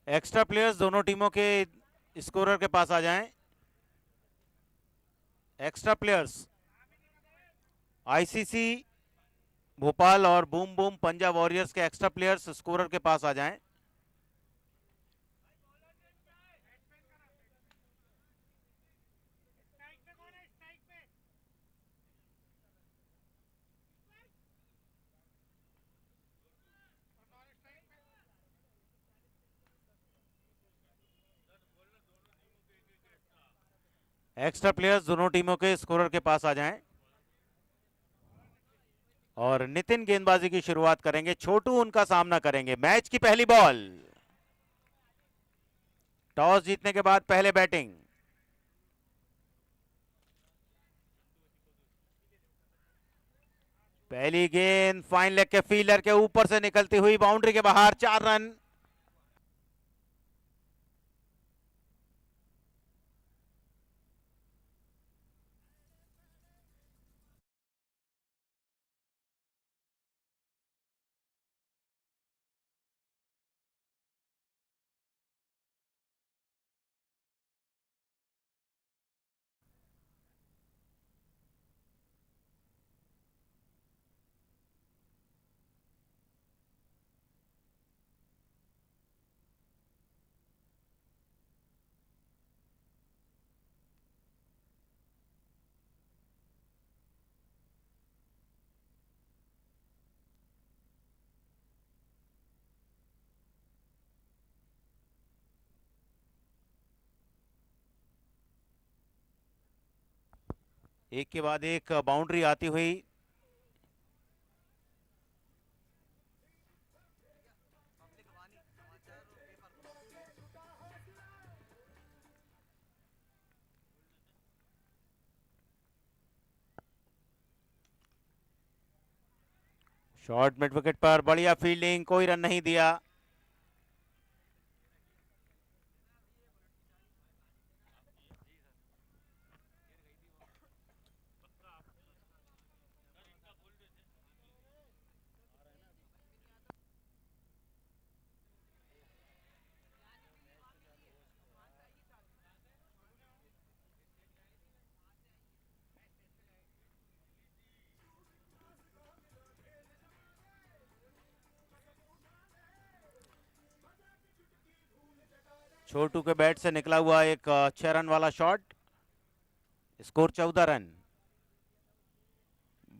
Extra players दोनों टीमों के स्कोरर के पास आ जाएं। एक्स्ट्रा प्लेयर्स आईसीसी भोपाल और बूम बूम पंजाब वॉरियर्स के एक्स्ट्रा प्लेयर्स स्कोरर के पास आ जाएं। एक्स्ट्रा प्लेयर्स दोनों टीमों के स्कोरर के पास आ जाएं और नितिन गेंदबाजी की शुरुआत करेंगे। छोटू उनका सामना करेंगे। मैच की पहली बॉल। टॉस जीतने के बाद पहले बैटिंग। पहली गेंद फाइन लेग के फील्डर के ऊपर से निकलती हुई बाउंड्री के बाहर, 4 रन। एक के बाद एक बाउंड्री आती हुई। शॉर्ट मिड विकेट पर बढ़िया फील्डिंग, कोई रन नहीं दिया। छोटू के बैट से निकला हुआ एक 6 रन वाला शॉट। Score 14 run.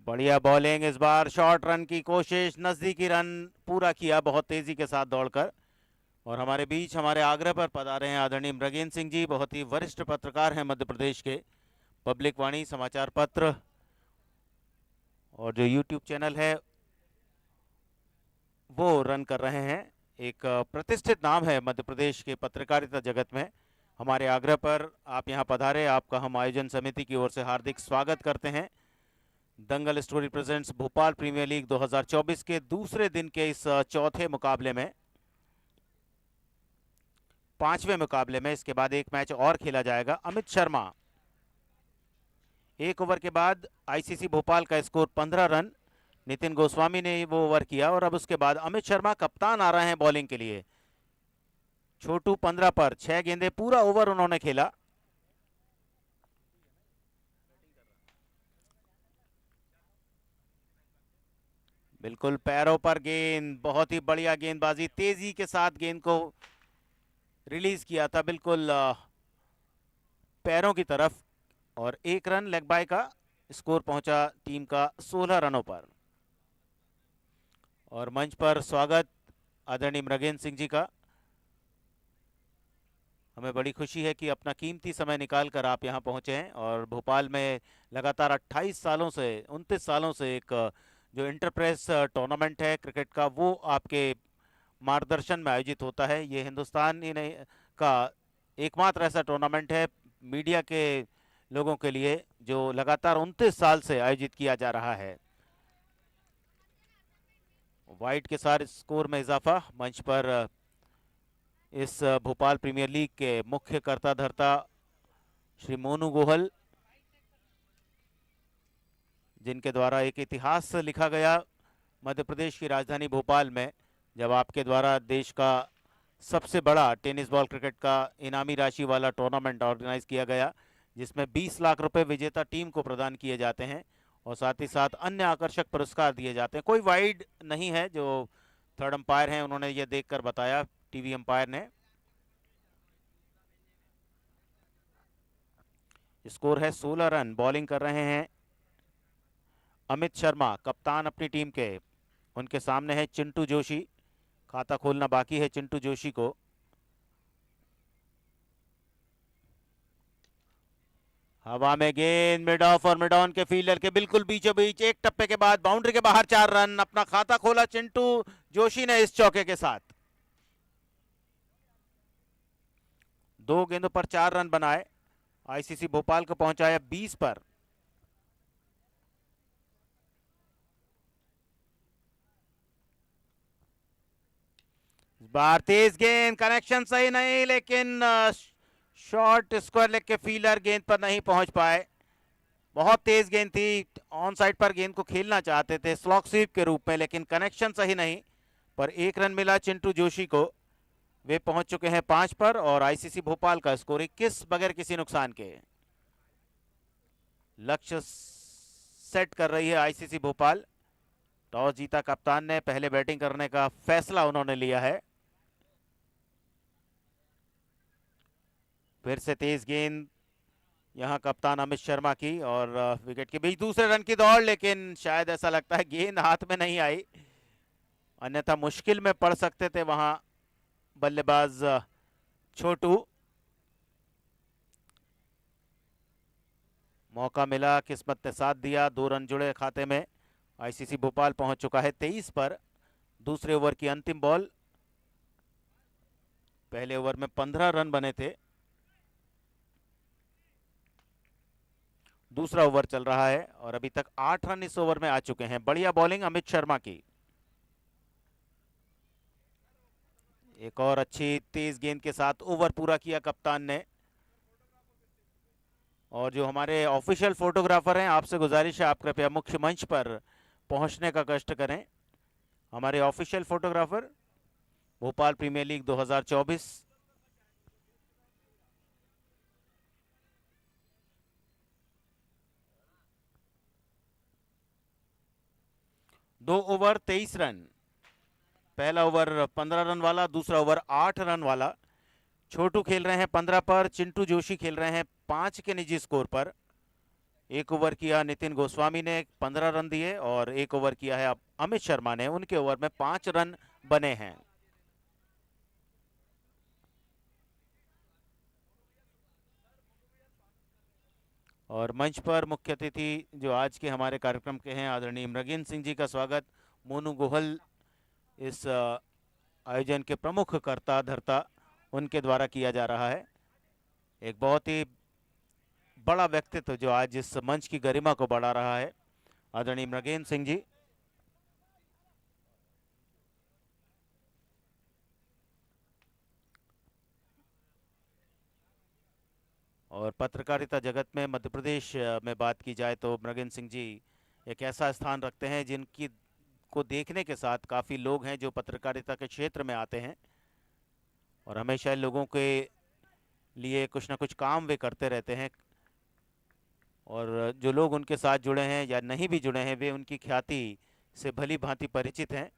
बढ़िया बॉलिंग इस बार, शॉर्ट रन की कोशिश, नजदीकी रन पूरा किया बहुत तेजी के साथ दौड़कर। और हमारे बीच हमारे आग्रह पर पधारे हैं आदरणीय मृगेंद्र सिंह जी, बहुत ही वरिष्ठ पत्रकार हैं मध्य प्रदेश के। पब्लिक वाणी समाचार पत्र और जो यूट्यूब चैनल है वो रन कर रहे हैं। एक प्रतिष्ठित नाम है मध्य प्रदेश के पत्रकारिता जगत में। हमारे आग्रह पर आप यहां पधारे, आपका हम आयोजन समिति की ओर से हार्दिक स्वागत करते हैं। Dangal story presents Bhopal premier league 2024 के दूसरे दिन के इस चौथे मुकाबले में, 5वें मुकाबले में, इसके बाद एक मैच और खेला जाएगा। अमित शर्मा, एक ओवर के बाद आईसीसी भोपाल का स्कोर 15 रन। नितिन गोस्वामी ने वो ओवर किया और अब उसके बाद अमित शर्मा कप्तान आ रहे हैं बॉलिंग के लिए। छोटू 15 पर 6 गेंदें, पूरा ओवर उन्होंने खेला। बिल्कुल पैरों पर गेंद, बहुत ही बढ़िया गेंदबाजी, तेजी के साथ गेंद को रिलीज किया था बिल्कुल पैरों की तरफ। और 1 रन लेग बाय का स्कोर पहुंचा टीम का 16 रनों पर। और मंच पर स्वागत आदरणीय मृगेंद्र सिंह जी का। हमें बड़ी खुशी है कि अपना कीमती समय निकालकर आप यहां पहुंचे हैं और भोपाल में लगातार 28 सालों से 29 सालों से एक जो इंटरप्रेस टूर्नामेंट है क्रिकेट का, वो आपके मार्गदर्शन में आयोजित होता है। ये हिंदुस्तान ही नहीं का एकमात्र ऐसा टूर्नामेंट है मीडिया के लोगों के लिए जो लगातार 29 साल से आयोजित किया जा रहा है। वाइट के साथ स्कोर में इजाफा। मंच पर इस भोपाल प्रीमियर लीग के मुख्य कर्ता धर्ता श्री मोनू गोहल, जिनके द्वारा एक इतिहास लिखा गया मध्य प्रदेश की राजधानी भोपाल में, जब आपके द्वारा देश का सबसे बड़ा टेनिस बॉल क्रिकेट का इनामी राशि वाला टूर्नामेंट ऑर्गेनाइज किया गया, जिसमें 20 लाख रुपए विजेता टीम को प्रदान किए जाते हैं और साथ ही साथ अन्य आकर्षक पुरस्कार दिए जाते हैं। कोई वाइड नहीं है, जो थर्ड अंपायर हैं उन्होंने ये देखकर बताया, टीवी अंपायर ने। स्कोर है 16 रन। बॉलिंग कर रहे हैं अमित शर्मा, कप्तान अपनी टीम के। उनके सामने है चिंटू जोशी। खाता खोलना बाकी है चिंटू जोशी को। हवा में गेंद मिड ऑफ और मिड ऑन के फील्डर के बिल्कुल बीचों बीच, एक टप्पे के बाद बाउंड्री के बाहर 4 रन। अपना खाता खोला चिंटू जोशी ने इस चौके के साथ। 2 गेंदों पर 4 रन बनाए, आईसीसी भोपाल को पहुंचाया 20 पर। इस बार तेज गेंद, कनेक्शन सही नहीं, लेकिन शॉर्ट स्क्वायर लेग के फील्डर गेंद पर नहीं पहुंच पाए। बहुत तेज गेंद थी, ऑन साइड पर गेंद को खेलना चाहते थे स्लॉक स्वीप के रूप में, लेकिन कनेक्शन सही नहीं। पर 1 रन मिला चिंटू जोशी को। वे पहुंच चुके हैं 5 पर और आईसीसी भोपाल का स्कोर 21 बगैर किसी नुकसान के। लक्ष्य सेट कर रही है आईसीसी भोपाल। टॉस जीता कप्तान ने, पहले बैटिंग करने का फैसला उन्होंने लिया है। फिर से तेज गेंद यहां कप्तान अमित शर्मा की, और विकेट के बीच दूसरे रन की दौड़, लेकिन शायद ऐसा लगता है गेंद हाथ में नहीं आई, अन्यथा मुश्किल में पड़ सकते थे वहां बल्लेबाज छोटू। मौका मिला, किस्मत ने साथ दिया, 2 रन जुड़े खाते में। आईसीसी भोपाल पहुंच चुका है 23 पर। दूसरे ओवर की अंतिम बॉल। पहले ओवर में 15 रन बने थे। दूसरा ओवर चल रहा है और अभी तक 8 रन इस ओवर में आ चुके हैं। बढ़िया बॉलिंग अमित शर्मा की। एक और अच्छी तेज गेंद के साथ ओवर पूरा किया कप्तान ने। और जो हमारे ऑफिशियल फोटोग्राफर हैं, आपसे गुजारिश है आप कृपया मुख्य मंच पर पहुंचने का कष्ट करें। हमारे official photographer Bhopal premier league 2024। दो ओवर 23 रन। पहला ओवर 15 रन वाला, दूसरा ओवर 8 रन वाला। छोटू खेल रहे हैं 15 पर, चिंटू जोशी खेल रहे हैं 5 के निजी स्कोर पर। एक ओवर किया नितिन गोस्वामी ने, 15 रन दिए, और एक ओवर किया है अमित शर्मा ने, उनके ओवर में 5 रन बने हैं। और मंच पर मुख्य अतिथि जो आज के हमारे कार्यक्रम के हैं, आदरणीय मृगेंद्र सिंह जी का स्वागत। मोनू गोहल इस आयोजन के प्रमुख कर्ता धर्ता, उनके द्वारा किया जा रहा है। एक बहुत ही बड़ा व्यक्तित्व जो आज इस मंच की गरिमा को बढ़ा रहा है, आदरणीय मृगेंद्र सिंह जी। और पत्रकारिता जगत में मध्य प्रदेश में बात की जाए तो मृगेंद्र सिंह जी एक ऐसा स्थान रखते हैं जिनकी को देखने के साथ काफ़ी लोग हैं जो पत्रकारिता के क्षेत्र में आते हैं, और हमेशा लोगों के लिए कुछ ना कुछ काम वे करते रहते हैं। और जो लोग उनके साथ जुड़े हैं या नहीं भी जुड़े हैं, वे उनकी ख्याति से भली भांति परिचित हैं।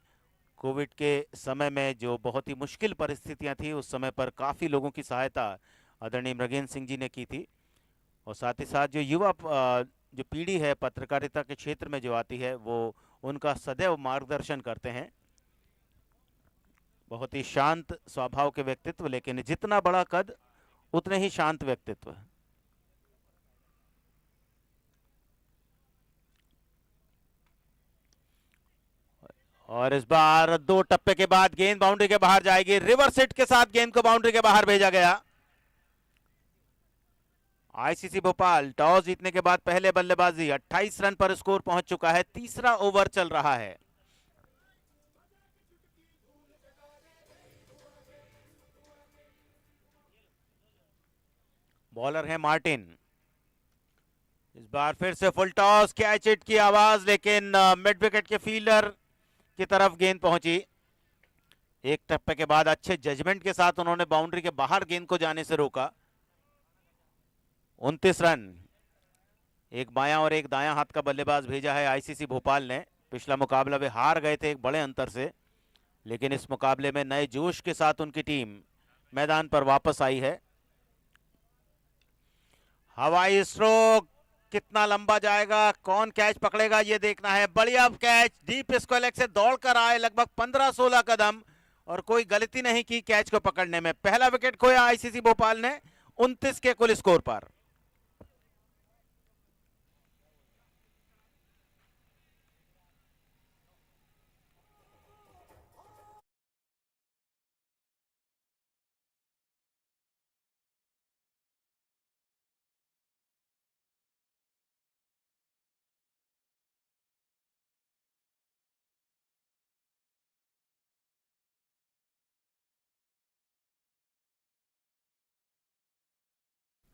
कोविड के समय में जो बहुत ही मुश्किल परिस्थितियां थी, उस समय पर काफ़ी लोगों की सहायता आदरणीय मृगेंद्र सिंह जी ने की थी। और साथ ही साथ जो युवा जो पीढ़ी है पत्रकारिता के क्षेत्र में जो आती है, वो उनका सदैव मार्गदर्शन करते हैं। बहुत ही शांत स्वभाव के व्यक्तित्व, लेकिन जितना बड़ा कद उतने ही शांत व्यक्तित्व। और इस बार 2 टप्पे के बाद गेंद बाउंड्री के बाहर जाएगी। रिवर्स हिट के साथ गेंद को बाउंड्री के बाहर भेजा गया। आईसीसी भोपाल टॉस जीतने के बाद पहले बल्लेबाजी, 28 रन पर स्कोर पहुंच चुका है। तीसरा ओवर चल रहा है। बॉलर है मार्टिन। इस बार फिर से फुल टॉस, कैच हिट की आवाज, लेकिन मिड विकेट के फील्डर की तरफ गेंद पहुंची। एक टप्पे के बाद अच्छे जजमेंट के साथ उन्होंने बाउंड्री के बाहर गेंद को जाने से रोका। 29 रन। एक बायां और एक दायां हाथ का बल्लेबाज भेजा है आईसीसी भोपाल ने। पिछला मुकाबला वे हार गए थे एक बड़े अंतर से, लेकिन इस मुकाबले में नए जोश के साथ उनकी टीम मैदान पर वापस आई है। हवाई स्ट्रोक कितना लंबा जाएगा, कौन कैच पकड़ेगा ये देखना है। बढ़िया कैच, डीप स्क्वायर लेग से दौड़कर आए लगभग 15-16 कदम और कोई गलती नहीं की कैच को पकड़ने में। पहला विकेट खोया आईसीसी भोपाल ने 29 के कुल स्कोर पर।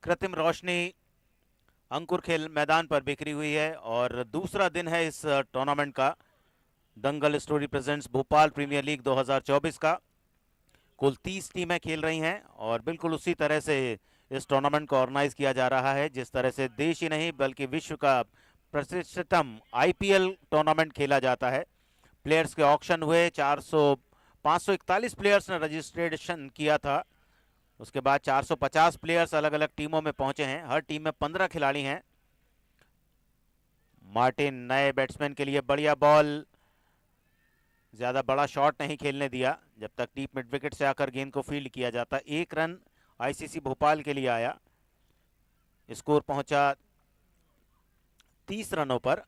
कृत्रिम रोशनी अंकुर खेल मैदान पर बिखरी हुई है और दूसरा दिन है इस टूर्नामेंट का, Dangal story presents Bhopal premier league 2024 का। कुल 30 टीमें खेल रही हैं और बिल्कुल उसी तरह से इस टूर्नामेंट को ऑर्गेनाइज किया जा रहा है जिस तरह से देश ही नहीं बल्कि विश्व का प्रतिष्ठितम आईपीएल टूर्नामेंट खेला जाता है। प्लेयर्स के ऑक्शन हुए, 541 प्लेयर्स ने रजिस्ट्रेशन किया था। उसके बाद 450 प्लेयर्स अलग अलग टीमों में पहुंचे हैं। हर टीम में 15 खिलाड़ी हैं। मार्टिन नए बैट्समैन के लिए बढ़िया बॉल, ज्यादा बड़ा शॉट नहीं खेलने दिया जब तक डीप मिड विकेट से आकर गेंद को फील्ड किया जाता। 1 रन आईसीसी भोपाल के लिए आया। स्कोर पहुंचा 30 रनों पर।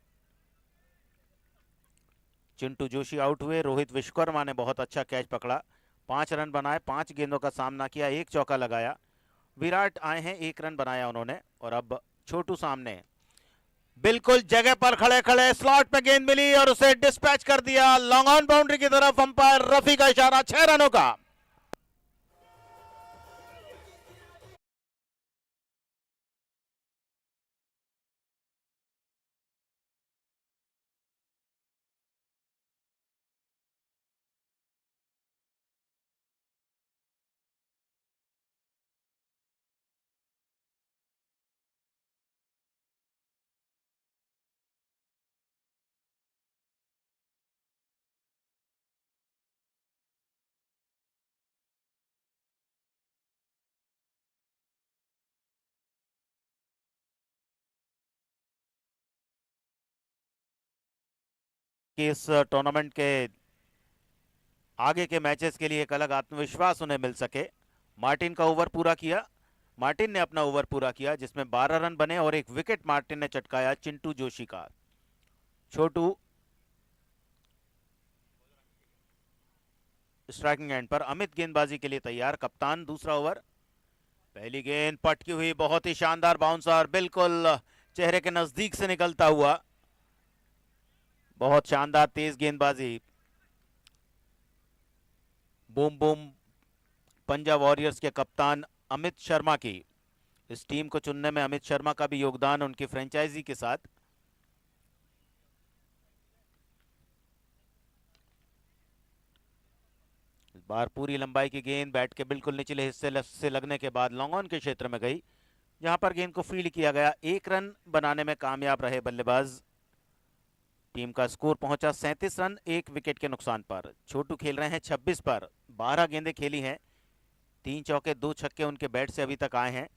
चिंटू जोशी आउट हुए। रोहित विश्वकर्मा ने बहुत अच्छा कैच पकड़ा, 5 रन बनाए, 5 गेंदों का सामना किया, 1 चौका लगाया। विराट आए हैं, 1 रन बनाया उन्होंने। और अब छोटू सामने, बिल्कुल जगह पर खड़े खड़े स्लॉट पे गेंद मिली और उसे डिस्पैच कर दिया लॉन्ग ऑन बाउंड्री की तरफ। अंपायर रफी का इशारा, 6 रनों का। कि इस टूर्नामेंट के आगे के मैचेस के लिए एक अलग आत्मविश्वास उन्हें मिल सके। मार्टिन का ओवर पूरा किया। मार्टिन ने अपना ओवर पूरा किया जिसमें 12 रन बने और 1 विकेट मार्टिन ने चटकाया चिंटू जोशी का। छोटू स्ट्राइकिंग एंड पर। अमित गेंदबाजी के लिए तैयार। कप्तान दूसरा ओवर। पहली गेंद पटकी हुई, बहुत ही शानदार बाउंसर, बिल्कुल चेहरे के नजदीक से निकलता हुआ। बहुत शानदार तेज गेंदबाजी। बूम बूम पंजाब वॉरियर्स के कप्तान अमित शर्मा की। इस टीम को चुनने में अमित शर्मा का भी योगदान उनकी फ्रेंचाइजी के साथ। इस बार पूरी लंबाई की गेंद बैट के बिल्कुल निचले हिस्से से लगने के बाद लॉन्ग ऑन के क्षेत्र में गई, जहां पर गेंद को फील्ड किया गया। 1 रन बनाने में कामयाब रहे बल्लेबाज। टीम का स्कोर पहुंचा 37 रन 1 विकेट के नुकसान पर। छोटू खेल रहे हैं 26 पर। 12 गेंदें खेली हैं, 3 चौके 2 छक्के उनके बैट से अभी तक आए हैं।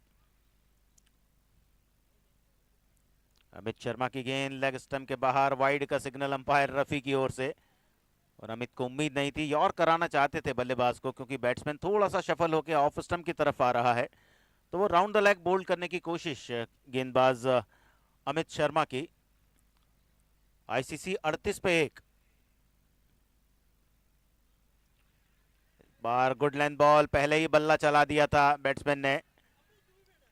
अमित शर्मा की गेंद लेग स्टंप के बाहर, वाइड का सिग्नल अंपायर रफी की ओर से। और अमित को उम्मीद नहीं थी, यॉर्क कराना चाहते थे बल्लेबाज को क्योंकि बैट्समैन थोड़ा सा शफल होकर ऑफ स्टंप की तरफ आ रहा है, तो वो राउंड द लेग बोल्ड करने की कोशिश गेंदबाज अमित शर्मा की। आईसीसी 38 पे 1। बार गुड लेंथ बॉल, पहले ही बल्ला चला दिया था बैट्समैन ने।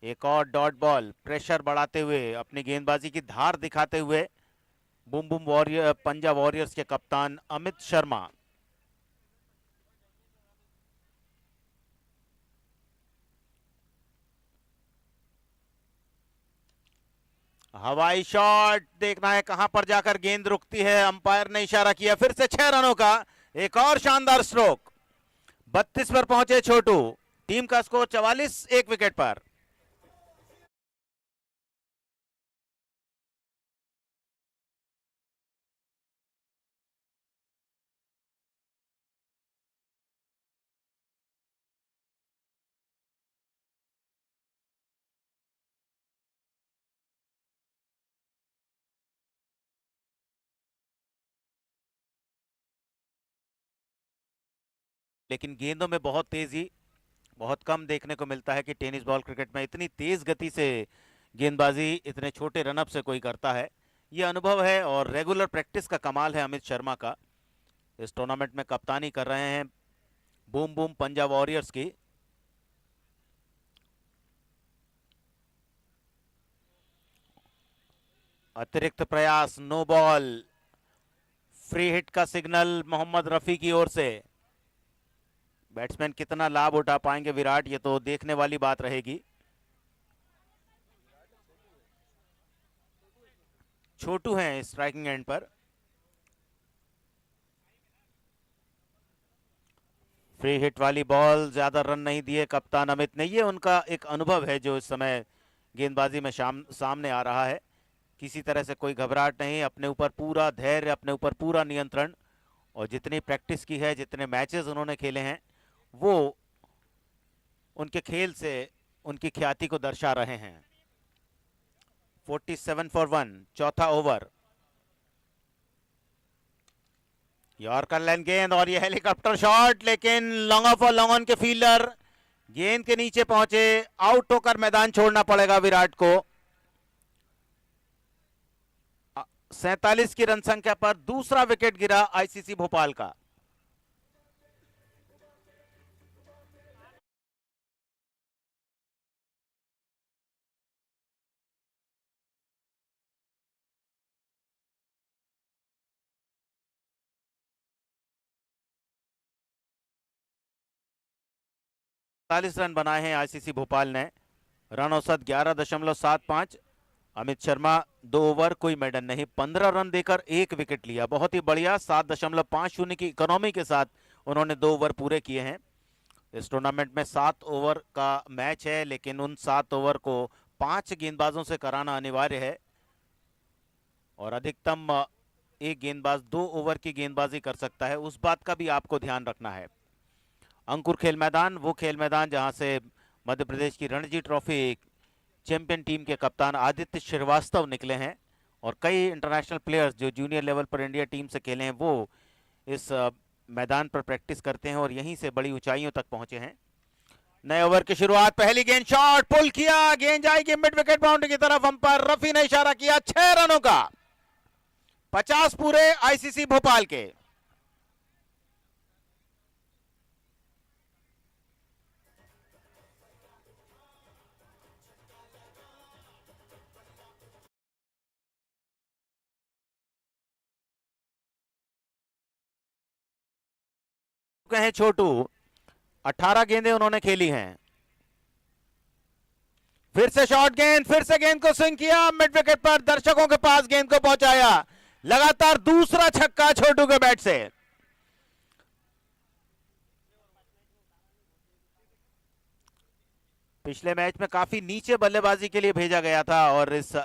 एक और डॉट बॉल, प्रेशर बढ़ाते हुए, अपनी गेंदबाजी की धार दिखाते हुए boom boom warrior Punjab warriors के कप्तान अमित शर्मा। हवाई शॉट, देखना है कहां पर जाकर गेंद रुकती है। अंपायर ने इशारा किया, फिर से 6 रनों का एक और शानदार स्ट्रोक। 32 पर पहुंचे छोटू। टीम का स्कोर 44, एक विकेट पर। लेकिन गेंदों में बहुत तेजी बहुत कम देखने को मिलता है कि टेनिस बॉल क्रिकेट में इतनी तेज गति से गेंदबाजी इतने छोटे रनअप से कोई करता है। ये अनुभव है और रेगुलर प्रैक्टिस का कमाल है अमित शर्मा का। इस टूर्नामेंट में कप्तानी कर रहे हैं बूम बूम पंजाब वॉरियर्स की। अतिरिक्त प्रयास, नो बॉल, फ्री हिट का सिग्नल मोहम्मद रफी की ओर से। बैट्समैन कितना लाभ उठा पाएंगे विराट, ये तो देखने वाली बात रहेगी। छोटू हैं स्ट्राइकिंग एंड पर। फ्री हिट वाली बॉल, ज्यादा रन नहीं दिए कप्तान अमित ने। ये उनका एक अनुभव है जो इस समय गेंदबाजी में सामने आ रहा है। किसी तरह से कोई घबराहट नहीं, अपने ऊपर पूरा धैर्य, अपने ऊपर पूरा नियंत्रण। और जितनी प्रैक्टिस की है, जितने मैचेस उन्होंने खेले हैं, वो उनके खेल से उनकी ख्याति को दर्शा रहे हैं। 47 फॉर 1, चौथा ओवर। यॉर्कर लाइन गेंद और ये हेलीकॉप्टर शॉट, लेकिन लॉन्ग ऑफ और लॉन्ग ऑन के फील्डर गेंद के नीचे पहुंचे। आउट होकर मैदान छोड़ना पड़ेगा विराट को। 47 की रन संख्या पर दूसरा विकेट गिरा आईसीसी भोपाल का। रन बनाए हैं आईसीसी भोपाल ने। रन औसत 11.75। अमित शर्मा 2 ओवर, कोई मेडन नहीं, 15 रन देकर 1 विकेट लिया। बहुत ही बढ़िया। 7.50 की इकोनॉमी के साथ उन्होंने 2 ओवर पूरे किए हैं। इस टूर्नामेंट में 7 ओवर का मैच है, लेकिन उन 7 ओवर को 5 गेंदबाजों से कराना अनिवार्य है और अधिकतम एक गेंदबाज 2 ओवर की गेंदबाजी कर सकता है। उस बात का भी आपको ध्यान रखना है। अंकुर खेल मैदान, वो खेल मैदान जहां से मध्य प्रदेश की रणजी ट्रॉफी चैंपियन टीम के कप्तान आदित्य श्रीवास्तव निकले हैं और कई इंटरनेशनल प्लेयर्स जो जूनियर लेवल पर इंडिया टीम से खेले हैं, वो इस मैदान पर प्रैक्टिस करते हैं और यहीं से बड़ी ऊंचाइयों तक पहुंचे हैं। नए ओवर की शुरुआत, पहली गेंद, शॉट, पुल किया, गेंद जाएगी मिड विकेट बाउंड्री की तरफ। अंपायर रफी ने इशारा किया। 6 रनों का 50 पूरे आईसीसी भोपाल के। हैं छोटू, 18 गेंदें उन्होंने खेली हैं। फिर से शॉर्ट गेंद, फिर से गेंद को स्विंग किया, मिड विकेट पर दर्शकों के पास गेंद को पहुंचाया। लगातार दूसरा छक्का छोटू के बैट से। पिछले मैच में काफी नीचे बल्लेबाजी के लिए भेजा गया था और इस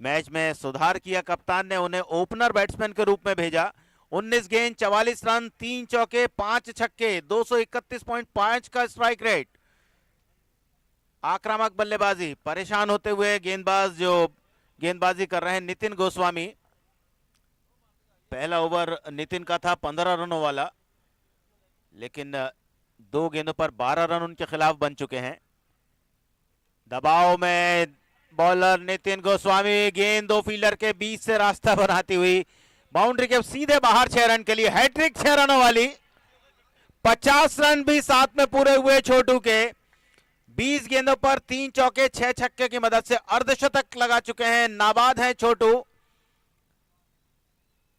मैच में सुधार किया कप्तान ने, उन्हें ओपनर बैट्समैन के रूप में भेजा। 19 गेंद, 44 रन, 3 चौके, 5 छक्के, 231.5 का स्ट्राइक रेट। आक्रामक बल्लेबाजी, परेशान होते हुए गेंदबाज जो गेंदबाजी कर रहे हैं नितिन गोस्वामी। पहला ओवर नितिन का था 15 रनों वाला, लेकिन 2 गेंदों पर 12 रन उनके खिलाफ बन चुके हैं। दबाव में बॉलर नितिन गोस्वामी, गेंद 2 फील्डर के बीच से रास्ता बनाती हुई बाउंड्री के सीधे बाहर। 6 रन के लिए हैट्रिक 6 रनों वाली। 50 रन भी साथ में पूरे हुए छोटू के। 20 गेंदों पर 3 चौके, 6 छक्के की मदद से अर्धशतक लगा चुके हैं। नाबाद हैं छोटू।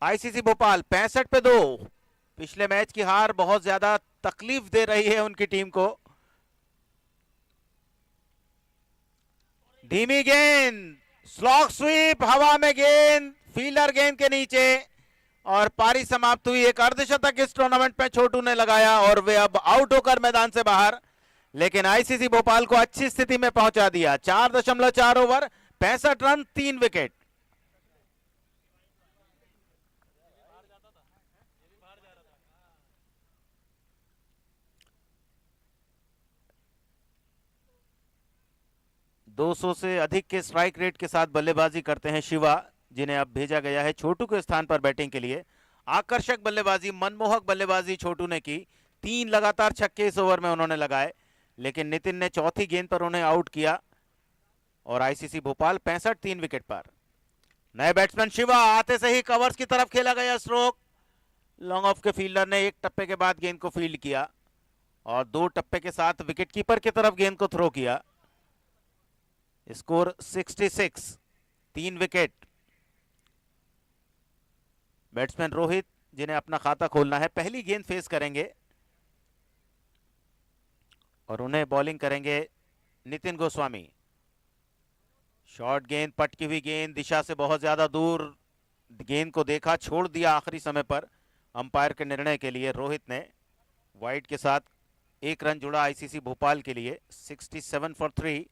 आईसीसी भोपाल 65 पे 2। पिछले मैच की हार बहुत ज्यादा तकलीफ दे रही है उनकी टीम को। धीमी गेंद, स्लॉग स्वीप, हवा में गेंद, फील्डर गेंद के नीचे। और पारी समाप्त हुई। एक अर्धशतक इस टूर्नामेंट में छोटू ने लगाया और वे अब आउट होकर मैदान से बाहर, लेकिन आईसीसी भोपाल को अच्छी स्थिति में पहुंचा दिया। 4.4 ओवर, 65 रन, 3 विकेट। दो सौ से अधिक के स्ट्राइक रेट के साथ बल्लेबाजी करते हैं शिवा, जिन्हें अब भेजा गया है छोटू के स्थान पर बैटिंग के लिए। आकर्षक बल्लेबाजी, मनमोहक बल्लेबाजी छोटू ने की। 3 लगातार छक्के इस ओवर में उन्होंने लगाए, लेकिन नितिन ने चौथी गेंद पर उन्हें आउट किया और आईसीसी भोपाल 65, 3 विकेट पर। नए बैट्समैन शिवा आते से ही कवर्स की तरफ खेला गया स्ट्रोक। लॉन्ग ऑफ के फील्डर ने एक टप्पे के बाद गेंद को फील्ड किया और 2 टप्पे के साथ विकेट कीपर की तरफ गेंद को थ्रो किया। Score 66, 3 wicket. बैट्समैन रोहित, जिन्हें अपना खाता खोलना है, पहली गेंद फेस करेंगे और उन्हें बॉलिंग करेंगे नितिन गोस्वामी। शॉर्ट गेंद, पटकी हुई गेंद, दिशा से बहुत ज्यादा दूर। गेंद को देखा, छोड़ दिया आखिरी समय पर अंपायर के निर्णय के लिए। रोहित ने वाइड के साथ 1 रन जुड़ा आईसीसी भोपाल के लिए। 67 फॉर 3।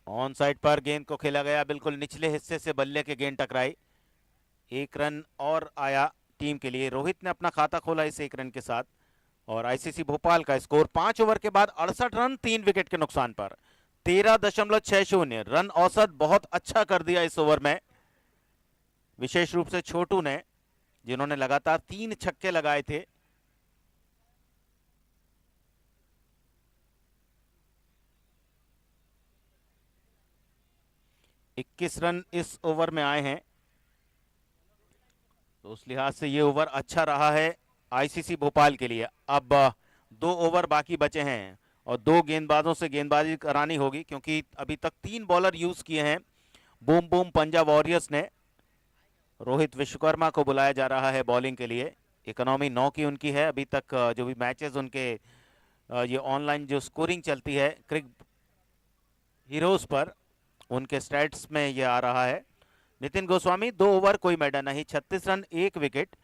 ऑन साइड पर गेंद को खेला गया, बिल्कुल निचले हिस्से से बल्ले के गेंद टकराई। 1 रन और आया टीम के लिए। रोहित ने अपना खाता खोला इस 1 रन के साथ और आईसीसी भोपाल का स्कोर 5 ओवर के बाद 68 रन, 3 विकेट के नुकसान पर। 13.60 रन औसत बहुत अच्छा कर दिया इस ओवर में, विशेष रूप से छोटू ने, जिन्होंने लगातार 3 छक्के लगाए थे। इक्कीस रन इस ओवर में आए हैं, तो उस लिहाज से ये ओवर अच्छा रहा है आईसीसी भोपाल के लिए। अब 2 ओवर बाकी बचे हैं और 2 गेंदबाजों से गेंदबाजी करानी होगी, क्योंकि अभी तक 3 बॉलर यूज किए हैं बूम बूम पंजाब वॉरियर्स ने। रोहित विश्वकर्मा को बुलाया जा रहा है बॉलिंग के लिए। इकोनॉमी 9 की उनकी है अभी तक। जो भी मैचेस उनके ये ऑनलाइन जो स्कोरिंग चलती है क्रिक हीरोज पर, उनके स्टैट्स में ये आ रहा है। नितिन गोस्वामी 2 ओवर कोई मैडल नहीं, 36 रन 1 विकेट।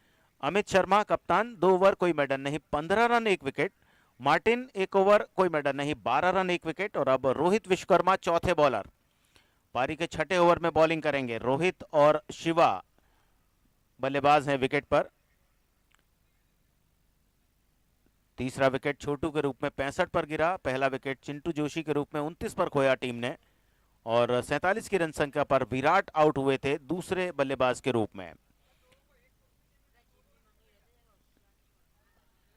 अमित शर्मा कप्तान 2 ओवर कोई मैडल नहीं, 15 रन 1 विकेट। मार्टिन 1 ओवर कोई मैडल नहीं, 12 रन 1 विकेट। और अब रोहित विश्वकर्मा चौथे बॉलर, पारी के 6ठे ओवर में बॉलिंग करेंगे। रोहित और शिवा बल्लेबाज हैं विकेट पर। तीसरा विकेट छोटू के रूप में 65 पर गिरा। पहला विकेट चिंटू जोशी के रूप में 29 पर खोया टीम ने और 47 की रन संख्या पर विराट आउट हुए थे दूसरे बल्लेबाज के रूप में।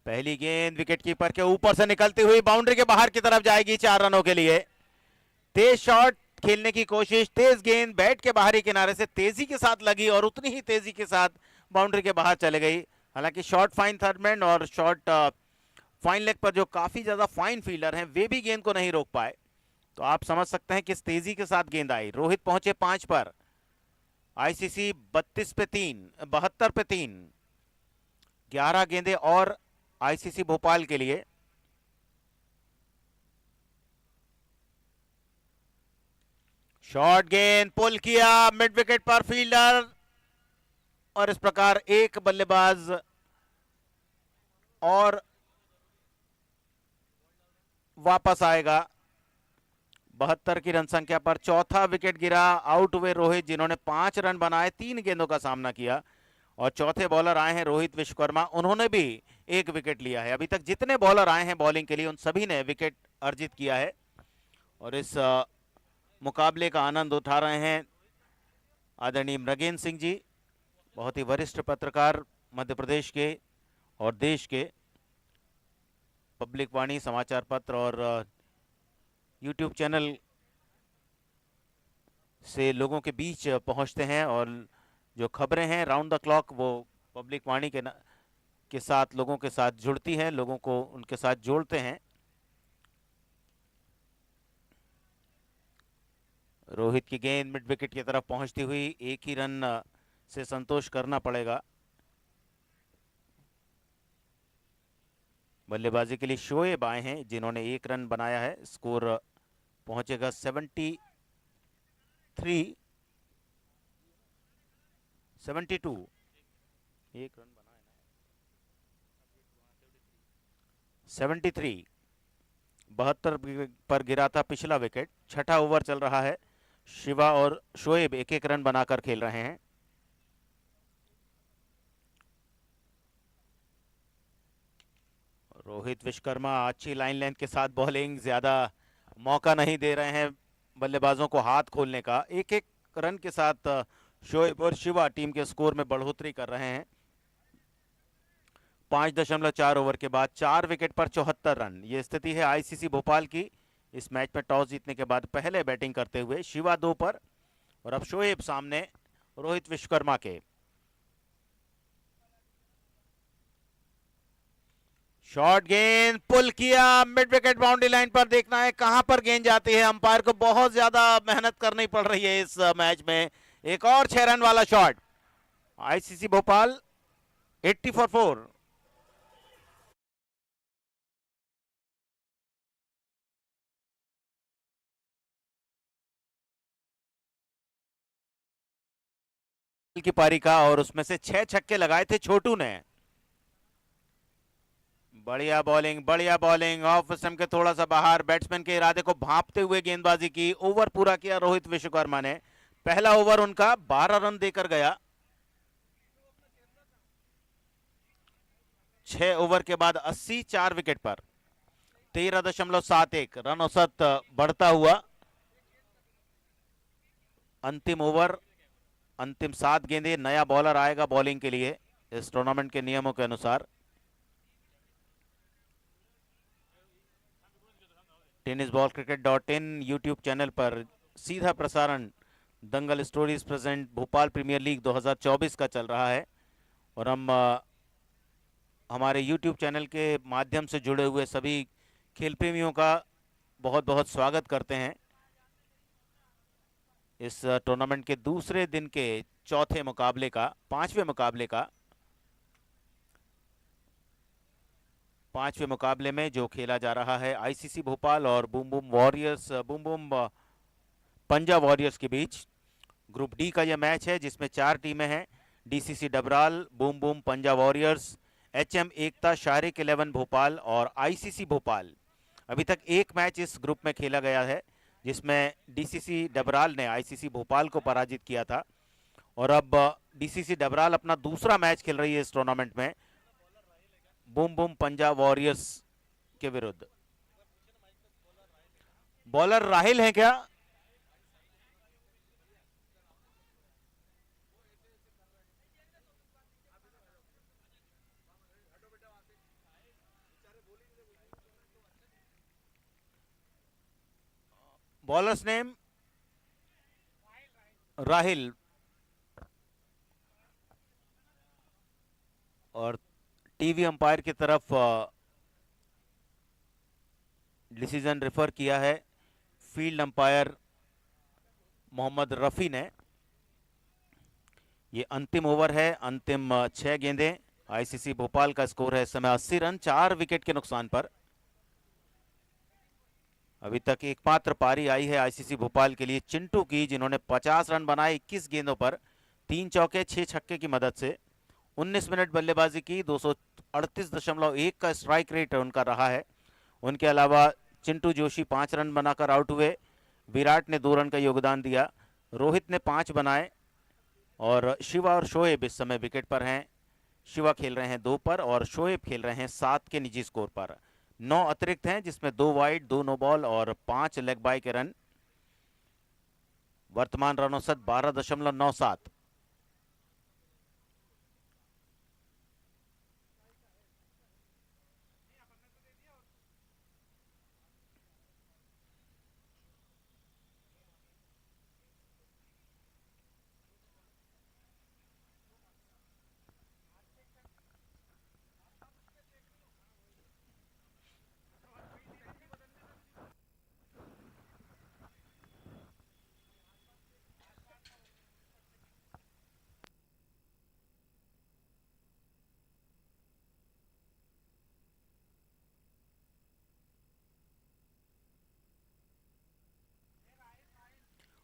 पहली गेंद विकेट कीपर के ऊपर से निकलती हुई बाउंड्री के बाहर की तरफ जाएगी 4 रनों के लिए। तेज शॉट खेलने की कोशिश, तेज गेंद बैट के बाहरी किनारे से तेजी के साथ लगी और उतनी ही तेजी के साथ बाउंड्री के बाहर चले गई। हालांकि शॉर्ट फाइन थर्डमैन और शॉर्ट फाइन लेग पर जो काफी ज्यादा फाइन फील्डर हैं, वे भी गेंद को नहीं रोक पाए, तो आप समझ सकते हैं किस तेजी के साथ गेंद आई। रोहित पहुंचे 5 पर। आईसीसी 32 पे 3, 72 पे 3। 11 गेंदें और आईसीसी भोपाल के लिए। शॉर्ट गेंद पुल किया मिड विकेट पर फील्डर और इस प्रकार एक बल्लेबाज और वापस आएगा। 72 की रन संख्या पर चौथा विकेट गिरा। आउट हुए रोहित, जिन्होंने 5 रन बनाए, 3 गेंदों का सामना किया। और चौथे बॉलर आए हैं रोहित विश्वकर्मा, उन्होंने भी 1 विकेट लिया है। अभी तक जितने बॉलर आए हैं बॉलिंग के लिए, उन सभी ने विकेट अर्जित किया है और इस मुकाबले का आनंद उठा रहे हैं आदरणीय मृगेंद्र सिंह जी, बहुत ही वरिष्ठ पत्रकार मध्य प्रदेश के और देश के। पब्लिक वाणी समाचार पत्र और यूट्यूब चैनल से लोगों के बीच पहुंचते हैं और जो खबरें हैं राउंड द क्लॉक, वो पब्लिक वाणी के साथ लोगों के साथ जुड़ती हैं, लोगों को उनके साथ जोड़ते हैं। रोहित की गेंद मिड विकेट की तरफ पहुंचती हुई, 1 ही रन से संतोष करना पड़ेगा। बल्लेबाजी के लिए शोएब आए हैं, जिन्होंने 1 रन बनाया है। स्कोर पहुंचेगा 73, 72। एक रन बना है ना, 73। 72 पर गिरा था पिछला विकेट। छठा ओवर चल रहा है। शिवा और शोएब एक एक रन बनाकर खेल रहे हैं। रोहित विश्वकर्मा अच्छी लाइन लेंथ के साथ बॉलिंग, ज्यादा मौका नहीं दे रहे हैं बल्लेबाजों को हाथ खोलने का। एक एक रन के साथ शोएब और शिवा टीम के स्कोर में बढ़ोतरी कर रहे हैं। 5.4 ओवर के बाद 4 विकेट पर 74 रन, ये स्थिति है आईसीसी भोपाल की। इस मैच में टॉस जीतने के बाद पहले बैटिंग करते हुए शिवा 2 पर और अब शोएब सामने रोहित विश्वकर्मा के। शॉर्ट गेंद पुल किया, मिड विकेट बाउंड्री लाइन पर। देखना है कहां पर गेंद जाती है। अंपायर को बहुत ज्यादा मेहनत करनी पड़ रही है इस मैच में। एक और 6 रन वाला शॉट। ICC Bhopal 80 for 4। की पारी का, और उसमें से 6 छक्के लगाए थे छोटू ने। बढ़िया बॉलिंग, बढ़िया बॉलिंग। ऑफ स्टंप के थोड़ा सा बाहर, बैट्समैन के इरादे को भांपते हुए गेंदबाजी की। ओवर पूरा किया रोहित विश्वकर्मा ने। पहला ओवर उनका 12 रन देकर गया। 6 ओवर के बाद 80, 4 विकेट पर 13.71 रन औसत बढ़ता हुआ। अंतिम ओवर, अंतिम 7 गेंदें। नया बॉलर आएगा बॉलिंग के लिए इस टूर्नामेंट के नियमों के अनुसार। tennisballcricket.in यूट्यूब चैनल पर सीधा प्रसारण Dangal stories present Bhopal premier league 2024 का चल रहा है। और हम हमारे यूट्यूब चैनल के माध्यम से जुड़े हुए सभी खेल प्रेमियों का बहुत बहुत स्वागत करते हैं इस टूर्नामेंट के दूसरे दिन के चौथे मुकाबले का, पांचवें मुकाबले का। पांचवें मुकाबले में जो खेला जा रहा है आईसीसी भोपाल और boom boom warriors, boom boom Punjab warriors के बीच। ग्रुप डी का यह मैच है जिसमें 4 टीमें हैं। DCC Dabral, boom boom Punjab warriors, HM Ekta शाहरिक 11 भोपाल और आईसीसी भोपाल। अभी तक एक मैच इस ग्रुप में खेला गया है जिसमें डीसीसी डबराल ने आईसीसी भोपाल को पराजित किया था। और अब डीसीसी डबराल अपना दूसरा मैच खेल रही है इस टूर्नामेंट में बूम बूम पंजाब वॉरियर्स के विरुद्ध। बॉलर राहिल है क्या? Bowlers name Rahil. और टीवी अंपायर की तरफ डिसीजन रेफर किया है फील्ड अंपायर मोहम्मद रफी ने। ये अंतिम ओवर है, अंतिम 6 गेंदें। आईसीसी भोपाल का स्कोर है इस समय 80 रन, 4 विकेट के नुकसान पर। अभी तक एकमात्र पारी आई है आईसीसी भोपाल के लिए चिंटू की, जिन्होंने 50 रन बनाए 21 गेंदों पर, 3 चौके 6 छक्के की मदद से। 19 मिनट बल्लेबाजी की, 238.1 का स्ट्राइक रेट उनका रहा है। उनके अलावा चिंटू जोशी 5 रन बनाकर आउट हुए। विराट ने 2 रन का योगदान दिया। रोहित ने 5 बनाए। और शिवा और शोएब इस समय विकेट पर हैं। शिवा खेल रहे हैं 2 पर और शोएब खेल रहे हैं 7 के निजी स्कोर पर। 9 अतिरिक्त हैं जिसमें 2 वाइड, 2 नो बॉल और 5 लेग बाय के रन। वर्तमान रन औसत 12.97।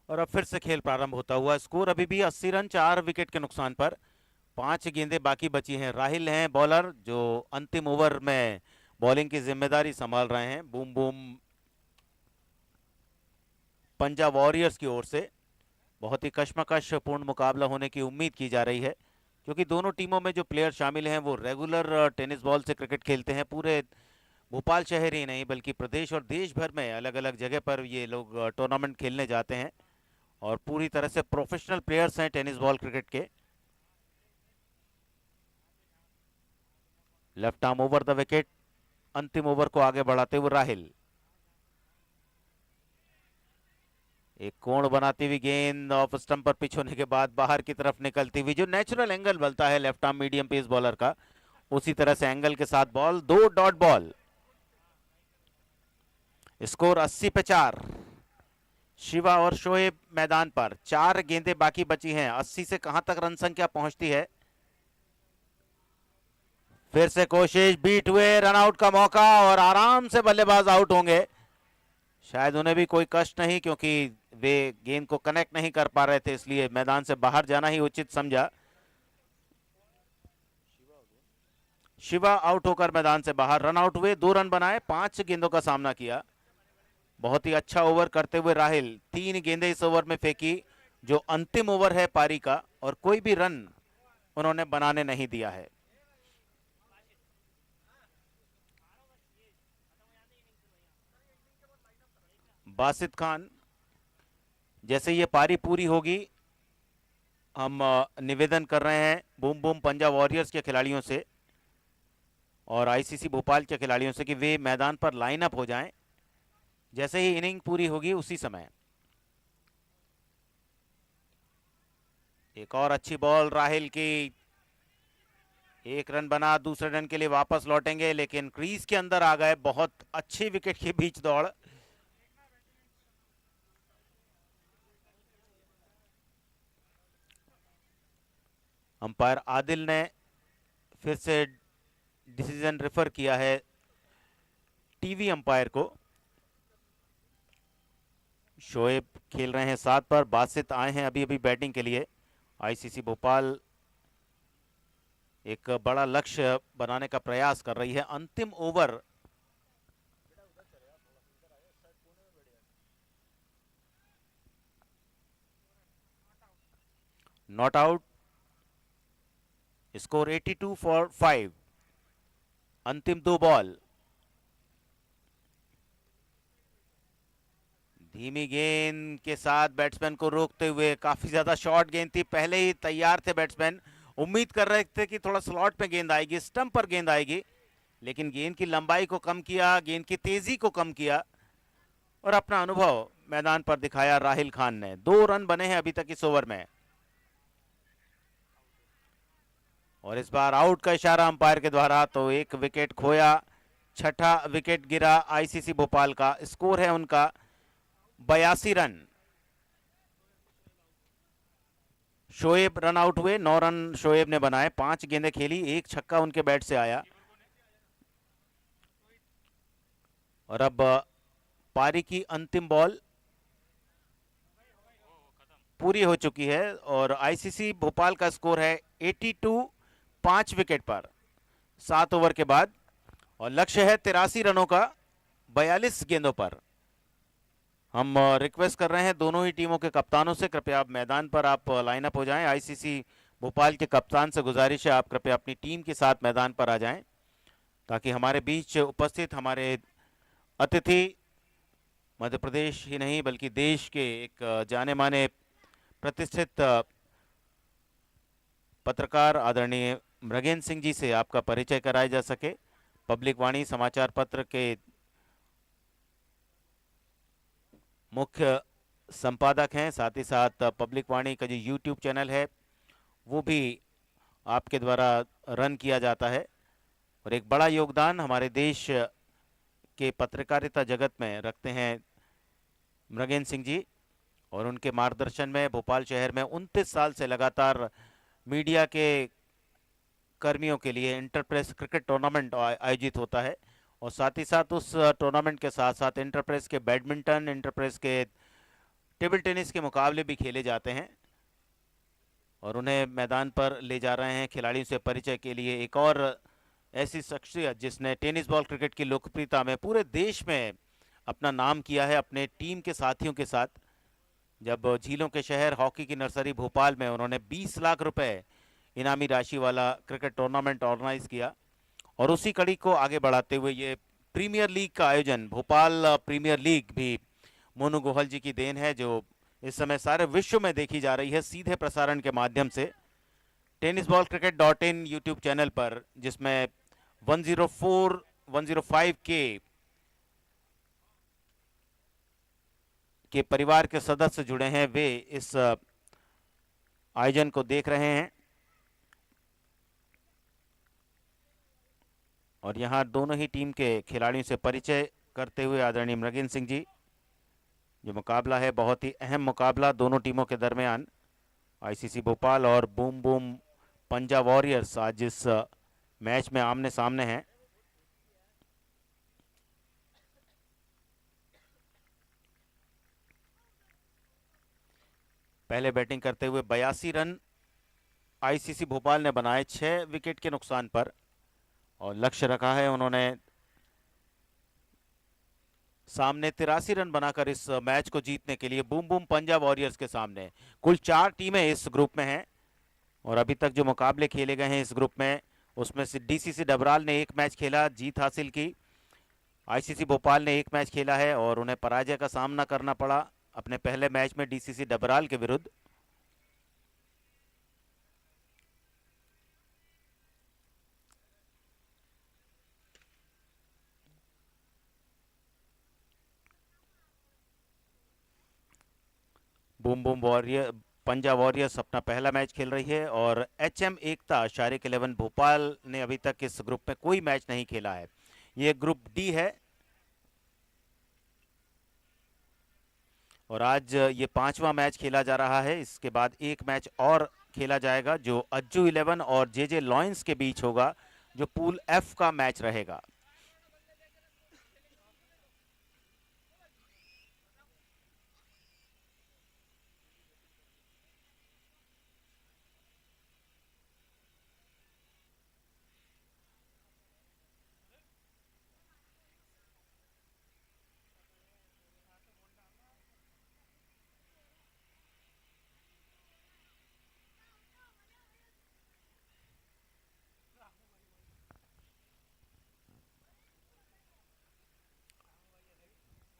और अब फिर से खेल प्रारंभ होता हुआ, स्कोर अभी भी 80 रन 4 विकेट के नुकसान पर। 5 गेंदें बाकी बची हैं। राहिल हैं बॉलर जो अंतिम ओवर में बॉलिंग की जिम्मेदारी संभाल रहे हैं बूम बूम पंजाब वॉरियर्स की ओर से। बहुत ही कश्मकश पूर्ण मुकाबला होने की उम्मीद की जा रही है, क्योंकि दोनों टीमों में जो प्लेयर शामिल हैं वो रेगुलर टेनिस बॉल से क्रिकेट खेलते हैं। पूरे भोपाल शहर ही नहीं बल्कि प्रदेश और देश भर में अलग अलग जगह पर ये लोग टूर्नामेंट खेलने जाते हैं और पूरी तरह से प्रोफेशनल प्लेयर्स हैं टेनिस बॉल क्रिकेट के। Left arm over the wicket, अंतिम ओवर को आगे बढ़ाते हुए राहिल। एक कोण बनाती हुई गेंद ऑफ स्टंप पर पिच होने के बाद बाहर की तरफ निकलती हुई, जो नेचुरल एंगल बनता है left arm medium pace bowler का, उसी तरह से एंगल के साथ बॉल, 2 डॉट बॉल। स्कोर 80 पे 4। शिवा और शोएब मैदान पर, 4 गेंदें बाकी बची हैं। 80 से कहां तक रन संख्या पहुंचती है। फिर से कोशिश, बीट हुए, रन आउट का मौका और आराम से बल्लेबाज आउट होंगे। शायद उन्हें भी कोई कष्ट नहीं, क्योंकि वे गेंद को कनेक्ट नहीं कर पा रहे थे, इसलिए मैदान से बाहर जाना ही उचित समझा। शिवा आउट होकर मैदान से बाहर। रन आउट हुए, 2 रन बनाए, 5 गेंदों का सामना किया। बहुत ही अच्छा ओवर करते हुए राहिल, 3 गेंदें इस ओवर में फेंकी, जो अंतिम ओवर है पारी का, और कोई भी रन उन्होंने बनाने नहीं दिया है। बासित खान, जैसे ये पारी पूरी होगी हम निवेदन कर रहे हैं बूम बूम पंजाब वॉरियर्स के खिलाड़ियों से और आईसीसी भोपाल के खिलाड़ियों से कि वे मैदान पर लाइन अप हो जाएं जैसे ही इनिंग पूरी होगी उसी समय। एक और अच्छी बॉल राहिल की, 1 रन बना, दूसरे रन के लिए वापस लौटेंगे लेकिन क्रीज के अंदर आ गए। बहुत अच्छी विकेट के बीच दौड़। अंपायर आदिल ने फिर से डिसीजन रेफर किया है टीवी अंपायर को। शोएब खेल रहे हैं 7 पर, बासित आए हैं अभी अभी बैटिंग के लिए। आईसीसी भोपाल एक बड़ा लक्ष्य बनाने का प्रयास कर रही है। अंतिम over, not out. Score 82 for 5। अंतिम 2 बॉल। धीमी गेंद के साथ बैट्समैन को रोकते हुए, काफी ज्यादा शॉर्ट गेंद थी, पहले ही तैयार थे बैट्समैन, उम्मीद कर रहे थे कि थोड़ा स्लॉट में गेंद आएगी, स्टंप पर गेंद आएगी, लेकिन गेंद की लंबाई को कम किया, गेंद की तेजी को कम किया और अपना अनुभव मैदान पर दिखाया राहिल खान ने। 2 रन बने हैं अभी तक इस ओवर में और इस बार आउट का इशारा अंपायर के द्वारा, तो 1 विकेट खोया, 6ठा विकेट गिरा आईसीसी भोपाल का। स्कोर है उनका 82 रन। शोएब रन आउट हुए, 9 रन शोएब ने बनाए, 5 गेंदें खेली, 1 छक्का उनके बैट से आया। और अब पारी की अंतिम बॉल पूरी हो चुकी है और आईसीसी भोपाल का स्कोर है 82, 5 विकेट पर 7 ओवर के बाद, और लक्ष्य है 83 रनों का 42 गेंदों पर। हम रिक्वेस्ट कर रहे हैं दोनों ही टीमों के कप्तानों से, कृपया आप मैदान पर आप लाइन अप हो जाएं। आईसीसी भोपाल के कप्तान से गुजारिश है आप कृपया अपनी टीम के साथ मैदान पर आ जाएं, ताकि हमारे बीच उपस्थित हमारे अतिथि मध्य प्रदेश ही नहीं बल्कि देश के एक जाने माने प्रतिष्ठित पत्रकार आदरणीय मृगेंद्र सिंह जी से आपका परिचय कराया जा सके। पब्लिक वाणी समाचार पत्र के मुख्य संपादक हैं, साथ ही साथ पब्लिक वाणी का जो यूट्यूब चैनल है वो भी आपके द्वारा रन किया जाता है और एक बड़ा योगदान हमारे देश के पत्रकारिता जगत में रखते हैं मृगेंद्र सिंह जी, और उनके मार्गदर्शन में भोपाल शहर में 29 साल से लगातार मीडिया के कर्मियों के लिए इंटरप्रेस क्रिकेट टूर्नामेंट आयोजित होता है और साथ ही साथ उस टूर्नामेंट के साथ साथ इंटरप्रेस के बैडमिंटन, इंटरप्रेस के टेबल टेनिस के मुकाबले भी खेले जाते हैं और उन्हें मैदान पर ले जा रहे हैं खिलाड़ियों से परिचय के लिए। एक और ऐसी शख्सियत जिसने टेनिस बॉल क्रिकेट की लोकप्रियता में पूरे देश में अपना नाम किया है अपने टीम के साथियों के साथ, जब झीलों के शहर हॉकी की नर्सरी भोपाल में उन्होंने 20 लाख रुपए इनामी राशि वाला क्रिकेट टूर्नामेंट ऑर्गेनाइज किया। और उसी कड़ी को आगे बढ़ाते हुए ये प्रीमियर लीग का आयोजन, भोपाल प्रीमियर लीग भी मोनू गोहल जी की देन है, जो इस समय सारे विश्व में देखी जा रही है सीधे प्रसारण के माध्यम से tennis ball cricket .in YouTube channel पर, जिसमें 104 105 के परिवार के सदस्य जुड़े हैं, वे इस आयोजन को देख रहे हैं। और यहाँ दोनों ही टीम के खिलाड़ियों से परिचय करते हुए आदरणीय मृगेंद्र सिंह जी, जो मुकाबला है बहुत ही अहम मुकाबला दोनों टीमों के दरमियान, आईसीसी भोपाल और बूम बूम पंजाब वॉरियर्स आज इस मैच में आमने सामने हैं। पहले बैटिंग करते हुए 82 रन आईसीसी भोपाल ने बनाए 6 विकेट के नुकसान पर, और लक्ष्य रखा है उन्होंने सामने 83 रन बनाकर इस मैच को जीतने के लिए बूम बूम पंजाब वॉरियर्स के सामने। कुल 4 टीमें इस ग्रुप में हैं और अभी तक जो मुकाबले खेले गए हैं इस ग्रुप में, उसमें से डीसीसी डबराल ने 1 मैच खेला, जीत हासिल की। आईसीसी भोपाल ने 1 मैच खेला है और उन्हें पराजय का सामना करना पड़ा अपने पहले मैच में डीसीसी डबराल के विरुद्ध। Boom boom warrior Punjab warriors अपना पहला मैच खेल रही है और एचएम एकता शारिक 11 भोपाल ने अभी तक इस ग्रुप में कोई मैच नहीं खेला है। ये ग्रुप डी है और आज ये 5वां मैच खेला जा रहा है। इसके बाद एक मैच और खेला जाएगा जो अज्जू 11 और जेजे लॉयंस के बीच होगा, जो पूल एफ का मैच रहेगा।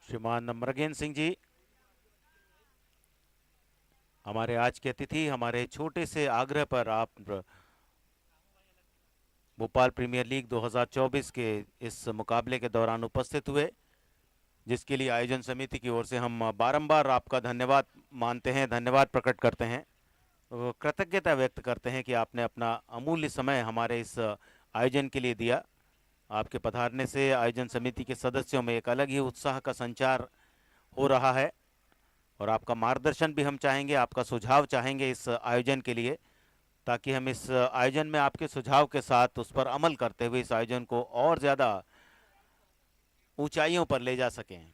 श्रीमान मृगेंद्र सिंह जी हमारे आज के अतिथि, हमारे छोटे से आग्रह पर आप भोपाल प्रीमियर लीग 2024 के इस मुकाबले के दौरान उपस्थित हुए, जिसके लिए आयोजन समिति की ओर से हम बारंबार आपका धन्यवाद मानते हैं, धन्यवाद प्रकट करते हैं, कृतज्ञता व्यक्त करते हैं कि आपने अपना अमूल्य समय हमारे इस आयोजन के लिए दिया। आपके पधारने से आयोजन समिति के सदस्यों में एक अलग ही उत्साह का संचार हो रहा है और आपका मार्गदर्शन भी हम चाहेंगे, आपका सुझाव चाहेंगे इस आयोजन के लिए, ताकि हम इस आयोजन में आपके सुझाव के साथ उस पर अमल करते हुए इस आयोजन को और ज़्यादा ऊंचाइयों पर ले जा सकें।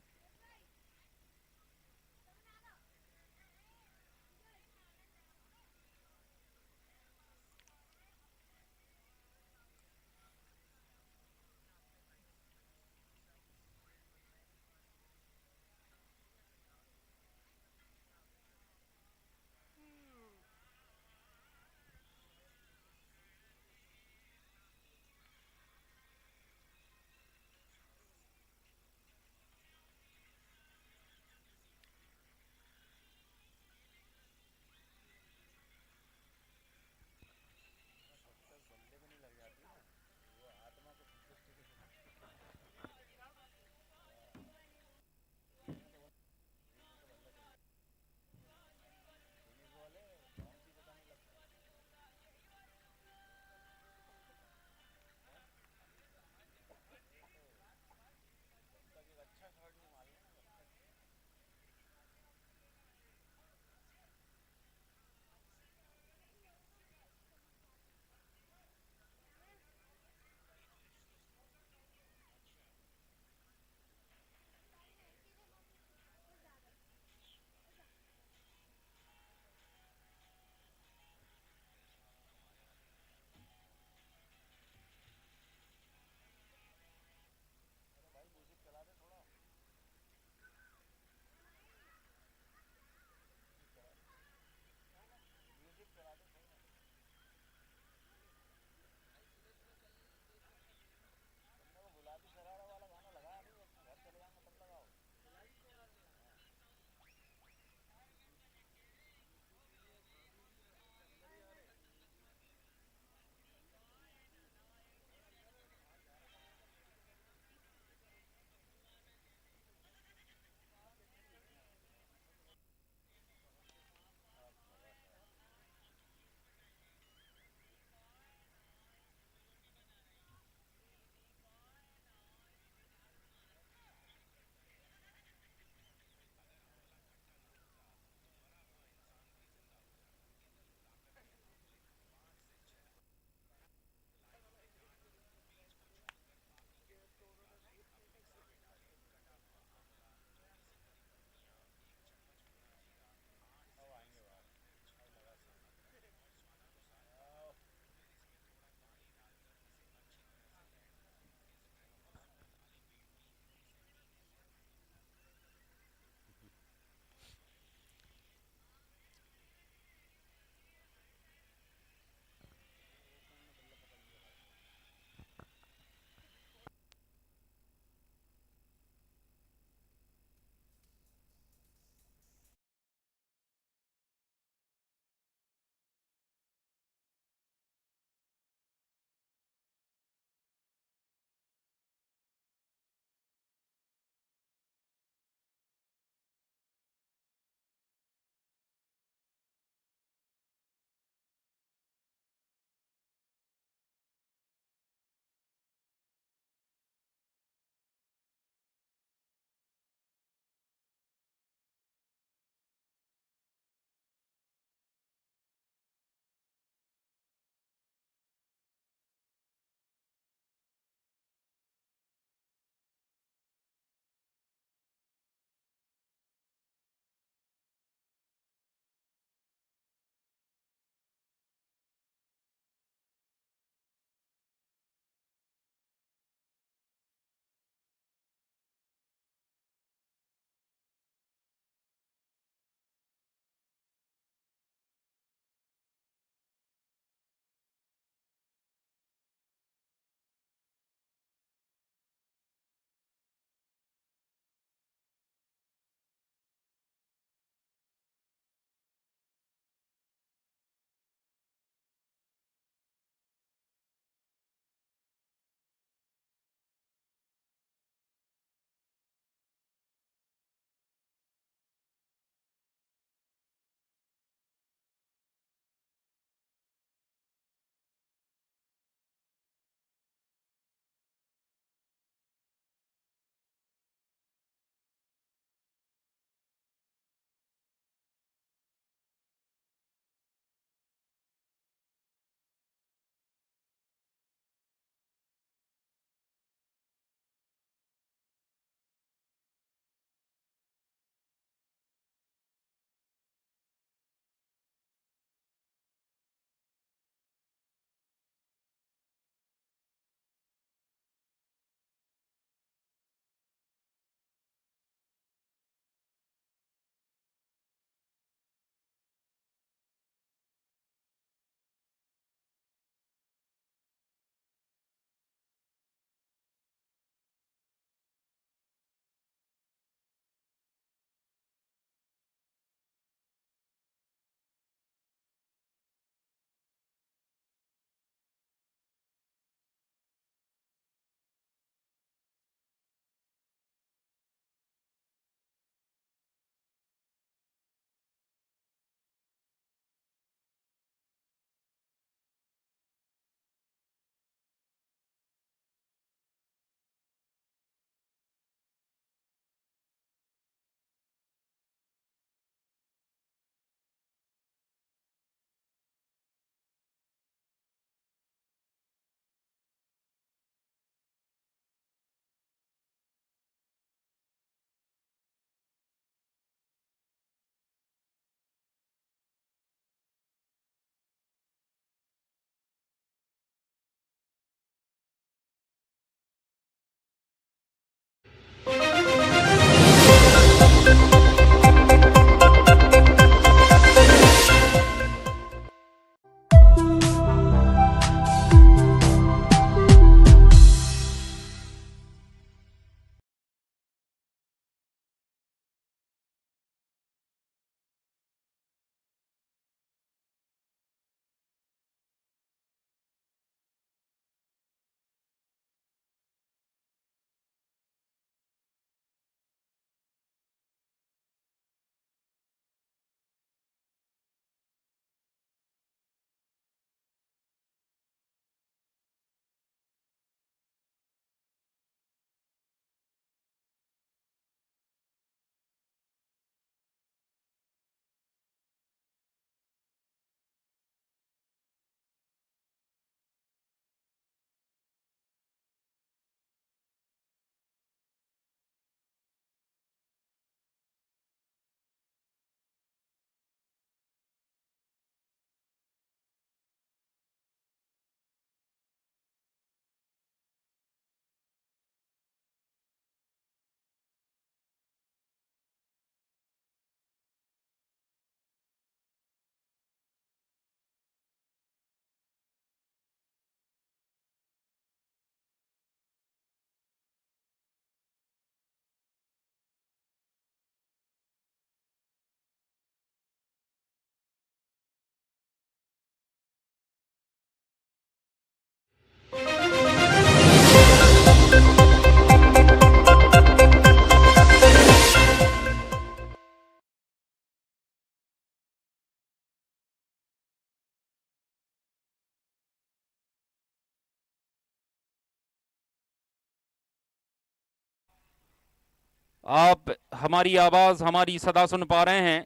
आप हमारी आवाज, हमारी सदा सुन पा रहे हैं।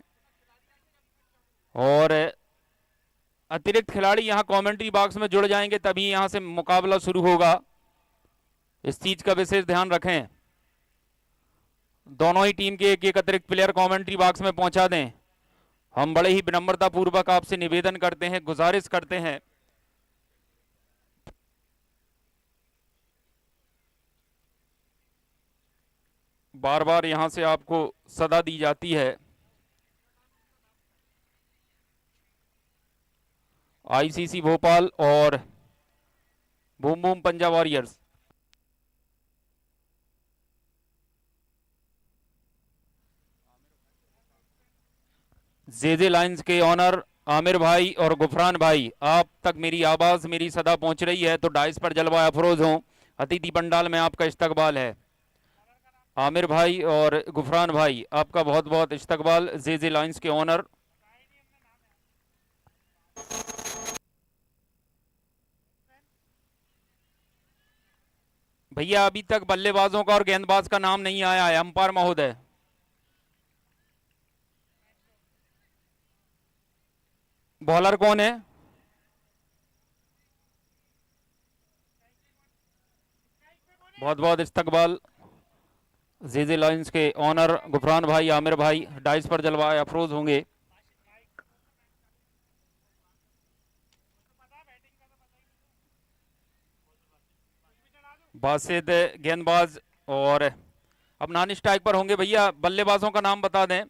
और अतिरिक्त खिलाड़ी यहां कमेंट्री बॉक्स में जुड़ जाएंगे तभी यहां से मुकाबला शुरू होगा, इस चीज का विशेष ध्यान रखें। दोनों ही टीम के एक एक अतिरिक्त प्लेयर कमेंट्री बॉक्स में पहुंचा दें। हम बड़े ही विनम्रता पूर्वक आपसे निवेदन करते हैं, गुजारिश करते हैं। बार बार यहां से आपको सदा दी जाती है। आईसीसी भोपाल और boom boom Punjab warriors. JJ lines के ऑनर आमिर भाई और गुफरान भाई, आप तक मेरी आवाज, मेरी सदा पहुंच रही है तो डाइस पर जलवा अफरोज हो। अतिथि पंडाल में आपका इस्तकबाल है। आमिर भाई और गुफरान भाई, आपका बहुत बहुत इस्तकबाल, जेजे लाइंस के ऑनर। भैया अभी तक बल्लेबाजों का और गेंदबाज का नाम नहीं आया है, अंपायर महोदय। बॉलर कौन है? बहुत बहुत इस्तकबाल, जेजे लाइंस के ऑनर गुफरान भाई, आमिर भाई डाइस पर जलवाए अफरोज होंगे। बासिद गेंदबाज और अब नॉन स्ट्राइक पर होंगे। भैया बल्लेबाजों का नाम बता दें।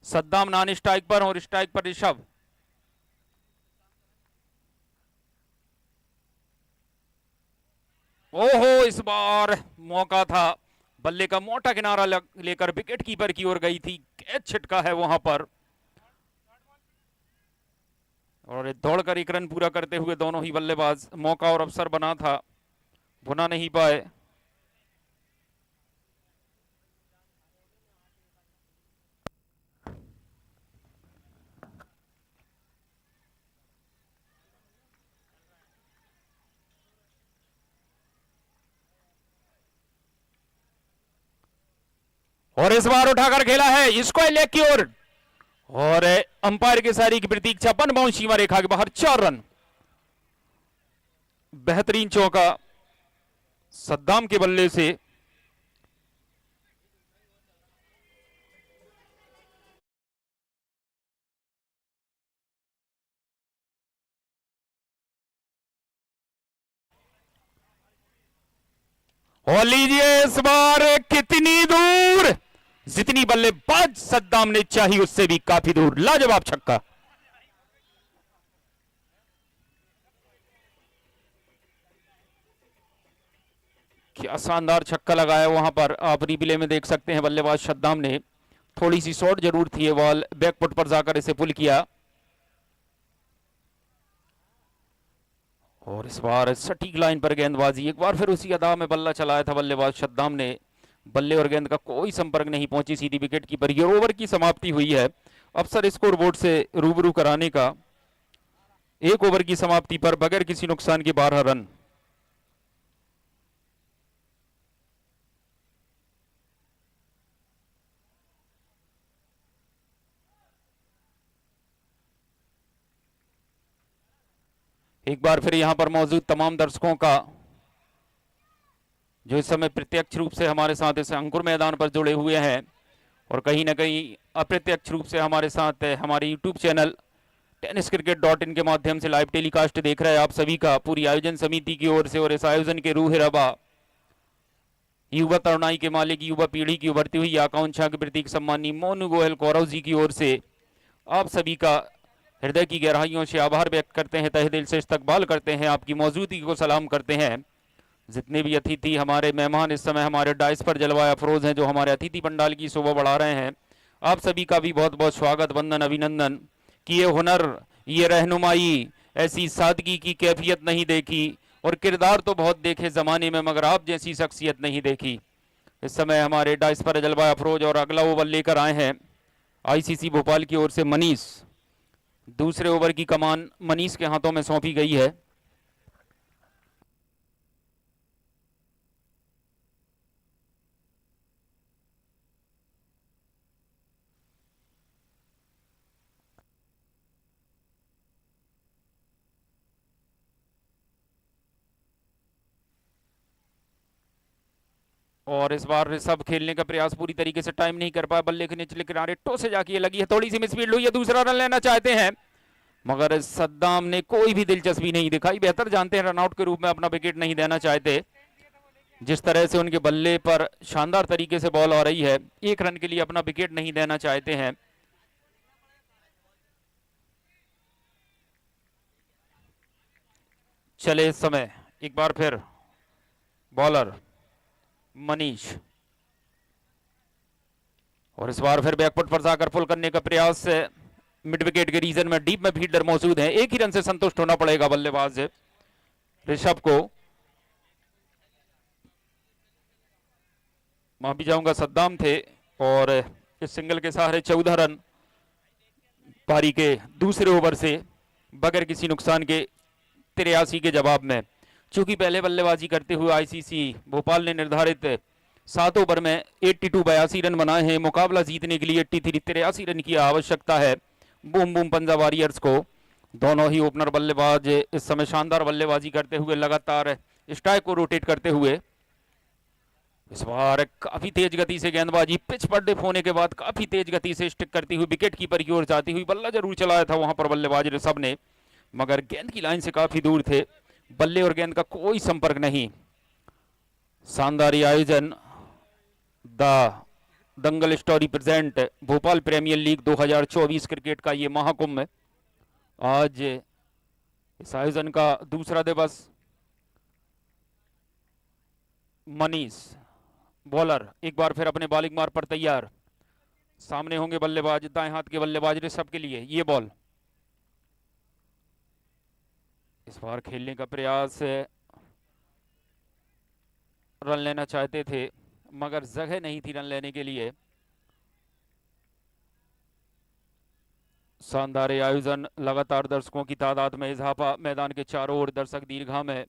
सद्दाम नॉन स्ट्राइक पर और स्ट्राइक पर ऋषभ। ओहो, इस बार मौका था, बल्ले का मोटा किनारा लेकर विकेट कीपर की ओर गई थी, कैच छिटका है वहां पर और दौड़कर एक रन पूरा करते हुए दोनों ही बल्लेबाज, मौका और अवसर बना था, भुना नहीं पाए। और इस बार उठाकर खेला है इसको लेग की ओर और अंपायर के सारी की प्रतीक्षा, 1 बाउंस सीमा रेखा के बाहर, 4 रन। बेहतरीन चौका सद्दाम के बल्ले से। और लीजिए इस बार कितनी दूर, जितनी बल्लेबाज सद्दाम ने चाही उससे भी काफी दूर, लाजवाब छक्का। क्या शानदार छक्का लगाया वहां पर, आप रिप्ले में देख सकते हैं। बल्लेबाज सद्दाम ने, थोड़ी सी शॉर्ट जरूर थी, बॉल बैकफुट पर जाकर इसे पुल किया और इस बार सटीक लाइन पर गेंदबाजी, एक बार फिर उसी अदा में बल्ला चलाया था बल्लेबाज सद्दाम ने। बल्ले और गेंद का कोई संपर्क नहीं पहुंची, सीधी विकेट कीपर। ये ओवर की समाप्ति हुई है, अफसर स्कोरबोर्ड से रूबरू कराने का। 1 ओवर की समाप्ति पर बगैर किसी नुकसान के 12 रन। एक बार फिर यहां पर मौजूद तमाम दर्शकों का, जो इस समय प्रत्यक्ष रूप से हमारे साथ इस अंकुर मैदान पर जुड़े हुए हैं और कहीं ना कहीं अप्रत्यक्ष रूप से हमारे साथ हमारे यूट्यूब चैनल tenniscricket.in के माध्यम से लाइव टेलीकास्ट देख रहे हैं, आप सभी का पूरी आयोजन समिति की ओर से और इस आयोजन के रूह रबा, युवा तरुणाई के मालिक, युवा पीढ़ी की उभरती हुई आकांक्षा के प्रतीक सम्मानी मोनू गोयल कौरव जी की ओर से आप सभी का हृदय की गहराइयों से आभार व्यक्त करते हैं, तहे दिल से इस्तकबाल करते हैं, आपकी मौजूदगी को सलाम करते हैं। जितने भी अतिथि हमारे मेहमान इस समय हमारे डाइस पर जलवाए अफरोज हैं, जो हमारे अतिथि पंडाल की शोभा बढ़ा रहे हैं, आप सभी का भी बहुत बहुत स्वागत, वंदन, अभिनंदन। कि ये हुनर, ये रहनुमाई, ऐसी सादगी की कैफियत नहीं देखी और किरदार तो बहुत देखे जमाने में, मगर आप जैसी शख्सियत नहीं देखी। इस समय हमारे डाइस पर जलवाए अफरोज और अगला ओवर लेकर आए हैं आईसीसी भोपाल की ओर से मनीष, दूसरे ओवर की कमान मनीष के हाथों में सौंपी गई है। और इस बार ऋषभ खेलने का प्रयास पूरी तरीके से टाइम नहीं कर पाया, बल्ले के निचले किनारे टो से जाके ये लगी है, थोड़ी सी मिसफील्ड हुई है, दूसरा रन लेना चाहते हैं मगर सद्दाम ने कोई भी दिलचस्पी नहीं दिखाई। बेहतर जानते हैं रनआउट के रूप में अपना विकेट नहीं देना चाहते। जिस तरह से उनके बल्ले पर शानदार तरीके से बॉल आ रही है, एक रन के लिए अपना विकेट नहीं देना चाहते हैं। चले इस समय एक बार फिर बॉलर मनीष, और इस बार फिर बैकफुट पर जाकर पुल करने का प्रयास। मिड विकेट के रीजन में डीप में फील्डर मौजूद है, एक ही रन से संतुष्ट होना पड़ेगा बल्लेबाज ऋषभ को। माफी चाहूंगा सद्दाम थे, और इस सिंगल के सहारे 14 रन पारी के दूसरे ओवर से बगैर किसी नुकसान के 83 के जवाब में। चूंकि पहले बल्लेबाजी करते हुए आईसीसी भोपाल ने निर्धारित 7 ओवर में 82 रन बनाए हैं। मुकाबला जीतने के लिए 83 रन की आवश्यकता है बूम बूम पंजाब वॉरियर्स को। दोनों ही ओपनर बल्लेबाज इस समय शानदार बल्लेबाजी करते हुए लगातार स्ट्राइक को रोटेट करते हुए। इस बार काफी तेज गति से गेंदबाजी, पिच पर डिप होने के बाद काफी तेज गति से स्टिक करती हुई विकेट कीपर की ओर जाती हुई। बल्ला जरूर चलाया था वहां पर बल्लेबाज ऋषभ ने, मगर गेंद की लाइन से काफी दूर थे, बल्ले और गेंद का कोई संपर्क नहीं। शानदार आयोजन the Dangal story present Bhopal premier league 2024 cricket का ये महाकुंभ। आज इस आयोजन का दूसरा दिवस। मनीष बॉलर एक बार फिर अपने बॉलिंग मार पर तैयार। सामने होंगे बल्लेबाज, दाएं हाथ के बल्लेबाज ऋषभ के लिए ये बॉल। इस बार खेलने का प्रयास, रन लेना चाहते थे मगर जगह नहीं थी रन लेने के लिए। शानदार आयोजन, लगातार दर्शकों की तादाद में इजाफा, मैदान के चारों ओर दर्शक दीर्घा में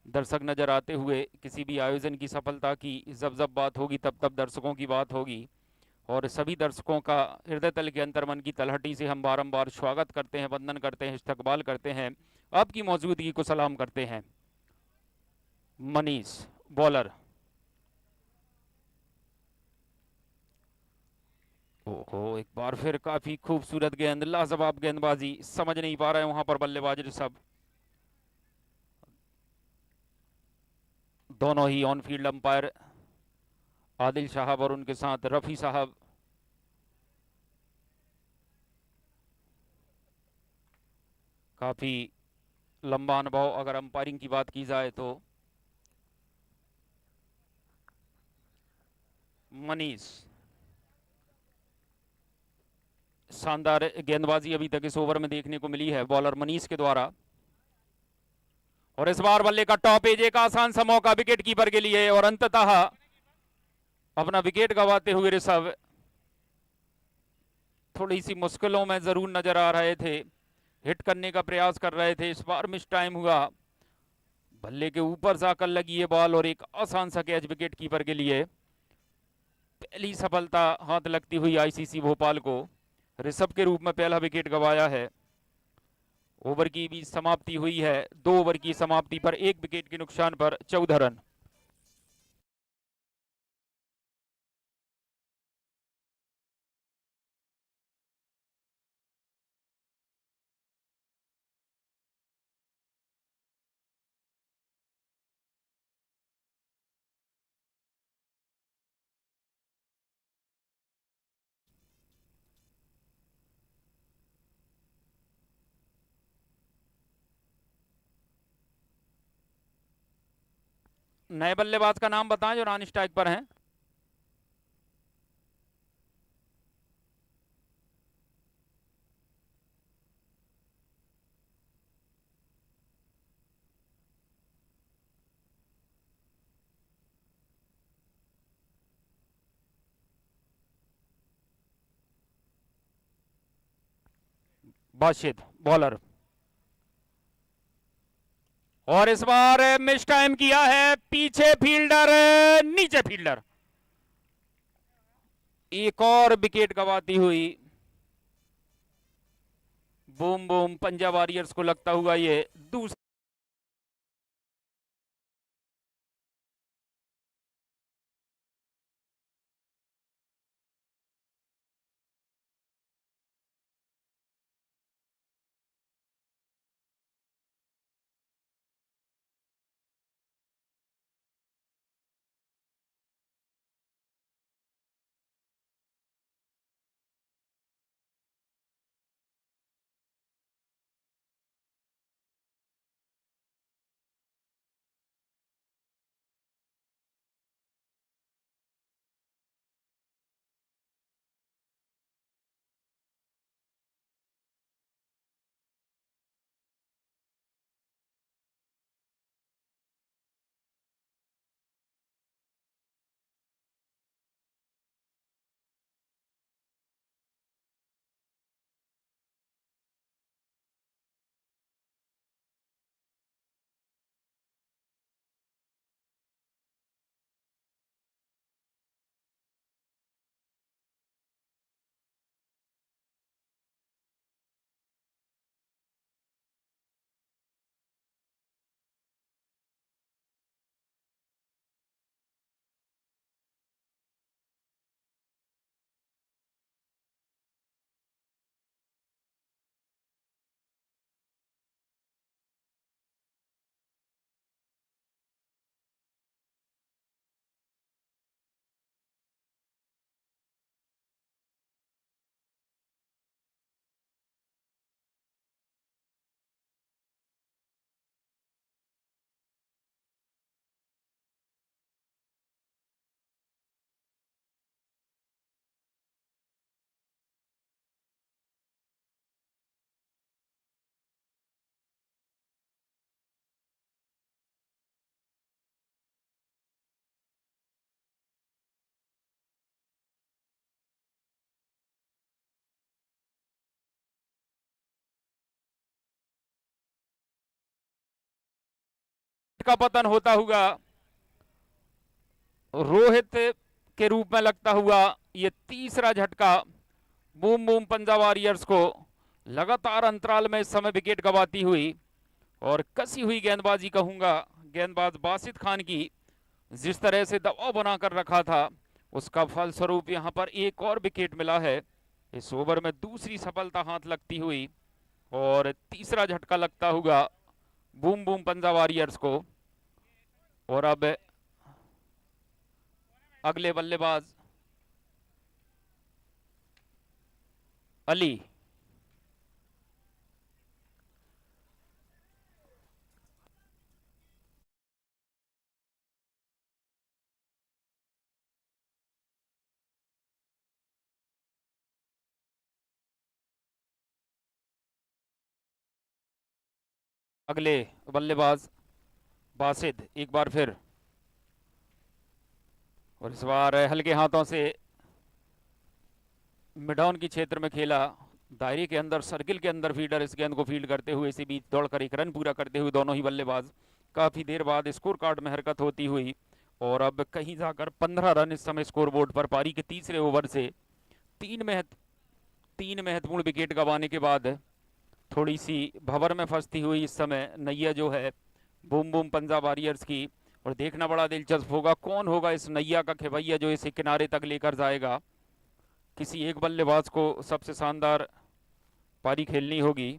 दर्शक नजर आते हुए। किसी भी आयोजन की सफलता की जब जब बात होगी तब तब दर्शकों की बात होगी, और सभी दर्शकों का हृदय तल के अंतर्मन की तलहटी से हम बारंबार स्वागत करते हैं, वंदन करते हैं, इस्तकबाल करते हैं, आपकी मौजूदगी को सलाम करते हैं। मनीष बॉलर, ओहो एक बार फिर काफी खूबसूरत गेंद, लाजवाब गेंदबाजी, समझ नहीं पा रहे वहां पर बल्लेबाज ऋषभ। दोनों ही ऑन फील्ड अंपायर आदिल साहब और उनके साथ रफी साहब। काफी लंबा अनुभव अगर अंपायरिंग की बात की जाए तो। मनीष, शानदार गेंदबाजी अभी तक इस ओवर में देखने को मिली है बॉलर मनीष के द्वारा। और इस बार बल्ले का टॉप एज, एक आसान सा मौका विकेट कीपर के लिए, और अंततः अपना विकेट गंवाते हुए ऋषभ थोड़ी सी मुश्किलों में जरूर नजर आ रहे थे, हिट करने का प्रयास कर रहे थे। इस बार मिस टाइम हुआ, बल्ले के ऊपर जाकर लगी ये बॉल और एक आसान सा कैच विकेट कीपर के लिए। पहली सफलता हाथ लगती हुई आईसीसी भोपाल को, ऋषभ के रूप में पहला विकेट गंवाया है। ओवर की भी समाप्ति हुई है, 2 ओवर की समाप्ति पर 1 विकेट के नुकसान पर 14 रन। नए बल्लेबाज का नाम बताएं जो नॉन स्ट्राइक पर हैं। बाशिद बॉलर, और इस बार मिस टाइम किया है, पीछे फील्डर, नीचे फील्डर, एक और विकेट गंवाती हुई बूम बूम पंजाब वॉरियर्स को लगता हुआ ये दूसरा का पतन होता हुआ रोहित के रूप में लगता हुआ ये तीसरा झटका बूम बूम पंजाब वॉरियर्स को लगातार अंतराल में इस समय विकेट गंवाती हुई, और कसी हुई गेंदबाजी कहूंगा गेंदबाज बासित खान की, जिस तरह से दबाव बनाकर रखा था उसका फलस्वरूप यहां पर एक और विकेट मिला है। इस ओवर में दूसरी सफलता हाथ लगती हुई और तीसरा झटका लगता हुआ बूम बूम पंजाब वॉरियर्स को। और अब अगले बल्लेबाज अली, अगले बल्लेबाज बासिद एक बार फिर, और इस बार हल्के हाथों से मिडॉन की क्षेत्र में खेला, दायरे के अंदर सर्किल के अंदर फील्डर इस गेंद को फील्ड करते हुए इसी बीच दौड़कर एक रन पूरा करते हुए दोनों ही बल्लेबाज काफी देर बाद स्कोर कार्ड में हरकत होती हुई, और अब कहीं जाकर 15 रन इस समय स्कोरबोर्ड पर पारी के तीसरे ओवर से तीन महत्वपूर्ण विकेट गंवाने के बाद थोड़ी सी भंवर में फंसती हुई इस समय नैया जो है बूम बूम पंजाब वॉरियर्स की। और देखना बड़ा दिलचस्प होगा कौन होगा इस नैया का खेवैया जो इसे किनारे तक लेकर जाएगा। किसी एक बल्लेबाज को सबसे शानदार पारी खेलनी होगी।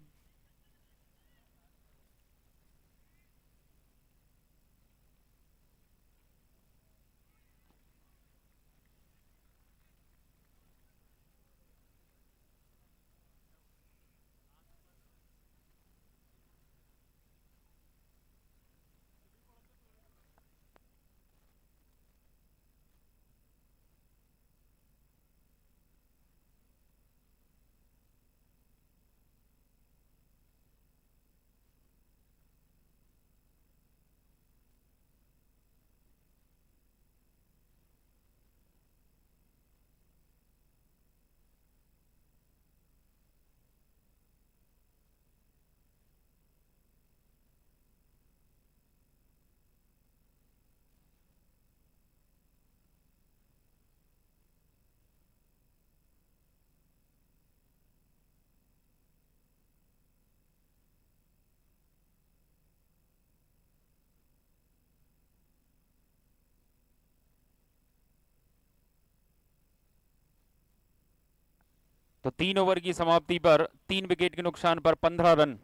तो 3 ओवर की समाप्ति पर 3 विकेट के नुकसान पर 15 रन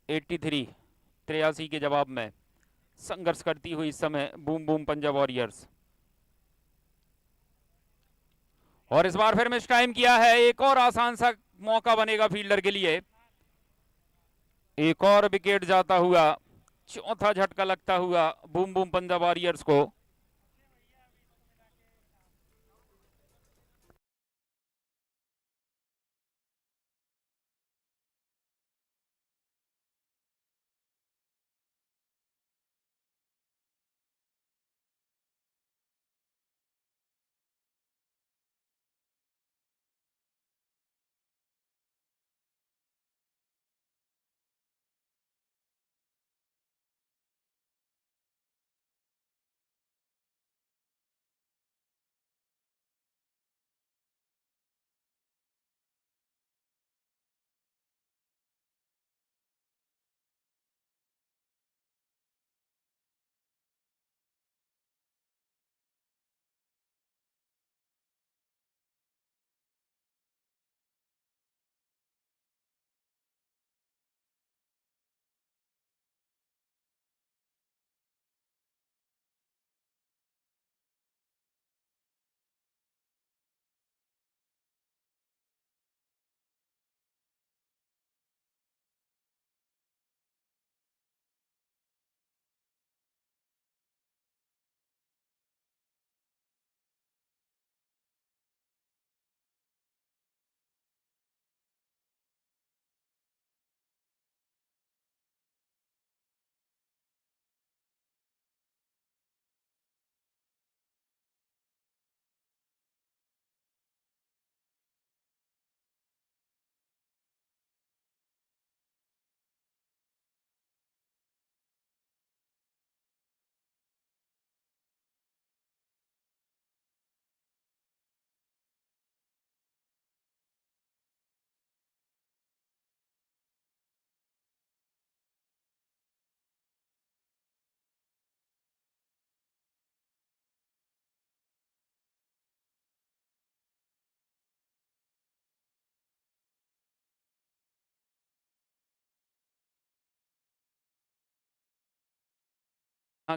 83 83 के जवाब में संघर्ष करती हुई इस समय बूम बूम पंजाब वॉरियर्स। और इस बार फिर मिस टाइम किया है, एक और आसान सा मौका बनेगा फील्डर के लिए। एक और विकेट जाता हुआ, चौथा झटका लगता हुआ बूम बूम पंजाब वॉरियर्स को।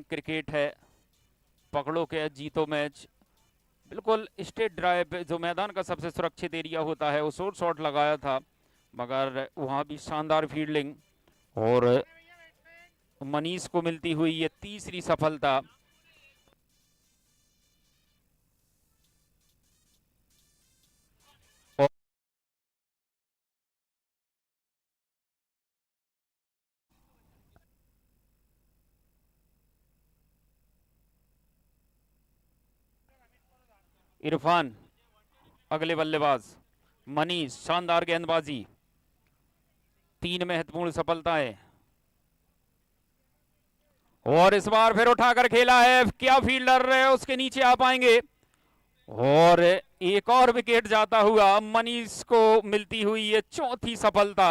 क्रिकेट है, पकड़ो के जीतो मैच। बिल्कुल स्टेट ड्राइव जो मैदान का सबसे सुरक्षित एरिया होता है, वो शॉर्ट शॉट लगाया था, मगर वहां भी शानदार फील्डिंग और मनीष को मिलती हुई ये तीसरी सफलता। और इरफान अगले बल्लेबाज, मनीष शानदार गेंदबाजी, 3 महत्वपूर्ण सफलताएं। और इस बार फिर उठाकर खेला है, क्या फील्डर है उसके नीचे आ पाएंगे। और एक और विकेट जाता हुआ, मनीष को मिलती हुई ये चौथी सफलता।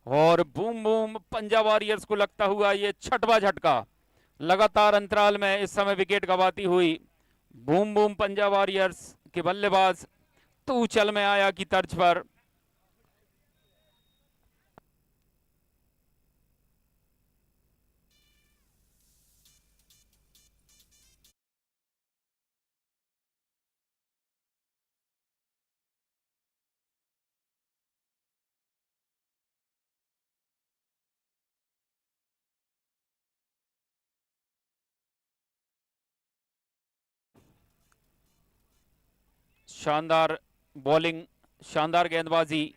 और बूम बूम पंजाब वॉरियर्स को लगता हुआ ये छठवां झटका। लगातार अंतराल में इस समय विकेट गंवाती हुई बूम बूम पंजाब वॉरियर्स के बल्लेबाज तू चल में आया की तर्ज पर शानदार बॉलिंग, शानदार गेंदबाजी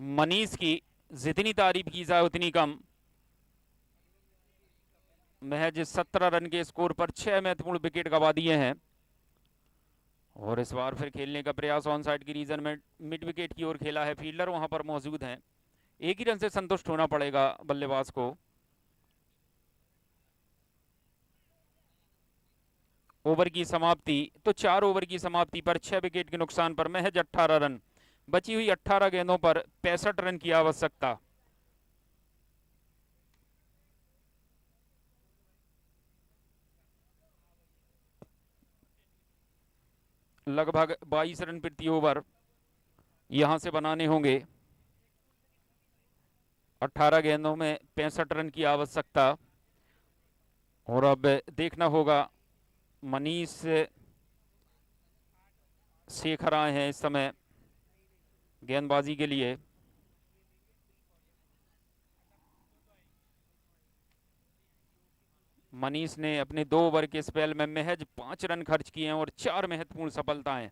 मनीष की, जितनी तारीफ की जाए उतनी कम। महज 17 रन के स्कोर पर 6 महत्वपूर्ण विकेट गंवा दिए हैं। और इस बार फिर खेलने का प्रयास ऑन साइड की रीजन में मिड विकेट की ओर खेला है, फील्डर वहां पर मौजूद हैं, एक ही रन से संतुष्ट होना पड़ेगा बल्लेबाज को। ओवर की समाप्ति तो 4 ओवर की समाप्ति पर 6 विकेट के नुकसान पर महज 18 रन, बची हुई 18 गेंदों पर 65 रन की आवश्यकता। लगभग 22 रन प्रति ओवर यहाँ से बनाने होंगे। 18 गेंदों में 65 रन की आवश्यकता। और अब देखना होगा, मनीष शेखर आए हैं इस समय गेंदबाजी के लिए। मनीष ने अपने 2 ओवर के स्पेल में महज 5 रन खर्च किए हैं और 4 महत्वपूर्ण सफलताएं।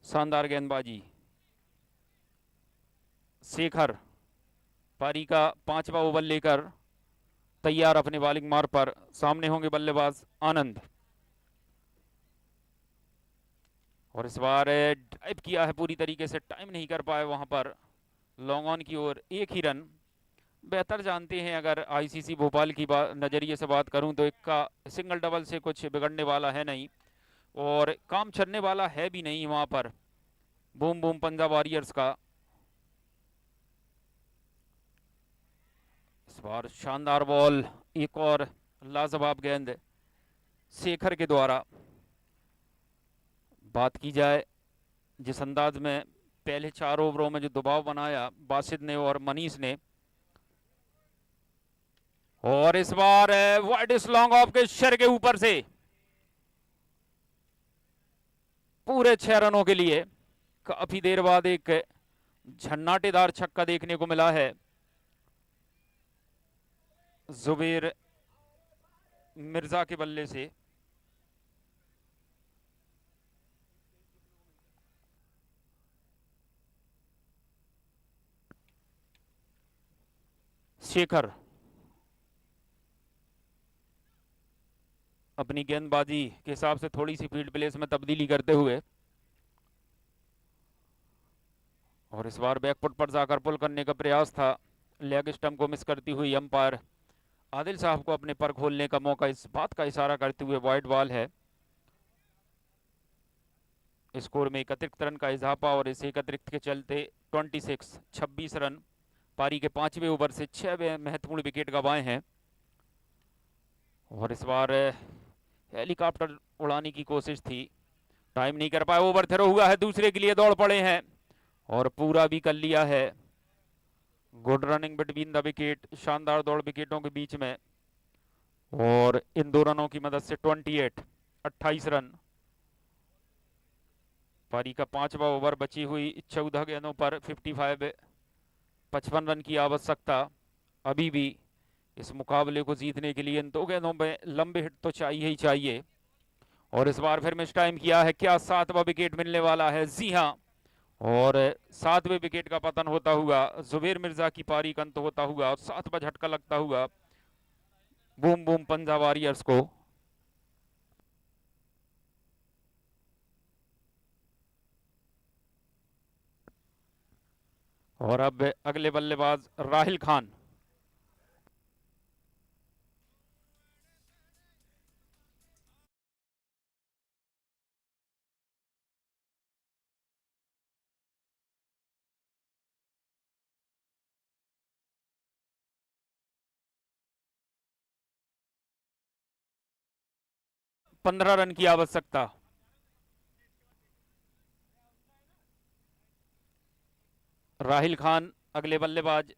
शानदार गेंदबाजी। शेखर पारी का 5वां ओवर लेकर तैयार अपने बॉलिंग मार्ग पर। सामने होंगे बल्लेबाज आनंद। और इस बार ड्राइव किया है पूरी तरीके से, टाइम नहीं कर पाए वहां पर। लॉन्ग ऑन की ओर 1 ही रन। बेहतर जानते हैं, अगर आईसीसी भोपाल की नज़रिए से बात करूं तो एक का सिंगल डबल से कुछ बिगड़ने वाला है नहीं और काम चलने वाला है भी नहीं वहां पर बूम बूम पंजाब वॉरियर्स का। इस बार शानदार बॉल, एक और लाजवाब गेंद शेखर के द्वारा। बात की जाए जिस अंदाज में पहले 4 ओवरों में जो दबाव बनाया बासित ने और मनीष ने, और इस बार वाइड लॉन्ग ऑफ के शर के ऊपर से पूरे 6 रनों के लिए काफी देर बाद एक झन्नाटेदार छक्का देखने को मिला है जुबेर मिर्जा के बल्ले से। शेखर अपनी गेंदबाजी के हिसाब से थोड़ी सी फील्ड प्लेस में तब्दीली करते हुए, और इस बार बैकफुट पर जाकर पुल करने का प्रयास था, लेग स्टंप को मिस करती हुई अंपायर आदिल साहब को अपने पर खोलने का मौका इस बात का इशारा करते हुए वाइड बॉल है। स्कोर में 31 रन का इजाफा और इस 31 के चलते 26 रन। पारी के 5वें ओवर से 6 महत्वपूर्ण विकेट गंवाए हैं। और इस बार हेलीकॉप्टर उड़ाने की कोशिश थी, टाइम नहीं कर पाए। ओवर थ्रो हुआ है, दूसरे के लिए दौड़ पड़े हैं और पूरा भी कर लिया है। Good running between the wicket, शानदार दौड़ विकेटों के बीच में। और इन 2 रनों की मदद से 28 रन। पारी का 5वां ओवर, बची हुई 14 गेंदों पर 55 रन की आवश्यकता। अभी भी इस मुकाबले को जीतने के लिए इन 2 गेंदों में लंबे हिट तो चाहिए ही चाहिए। और इस बार फिर मिस टाइम किया है, क्या 7वां विकेट मिलने वाला है? जी हाँ, और 7वें विकेट का पतन होता हुआ जुबेर मिर्जा की पारी का अंत होता हुआ और 7वां झटका लगता हुआ बूम बूम पंजाब वॉरियर्स को। और अब अगले बल्लेबाज राहिल खान। पंद्रह रन की आवश्यकता। राहिल खान अगले बल्लेबाज।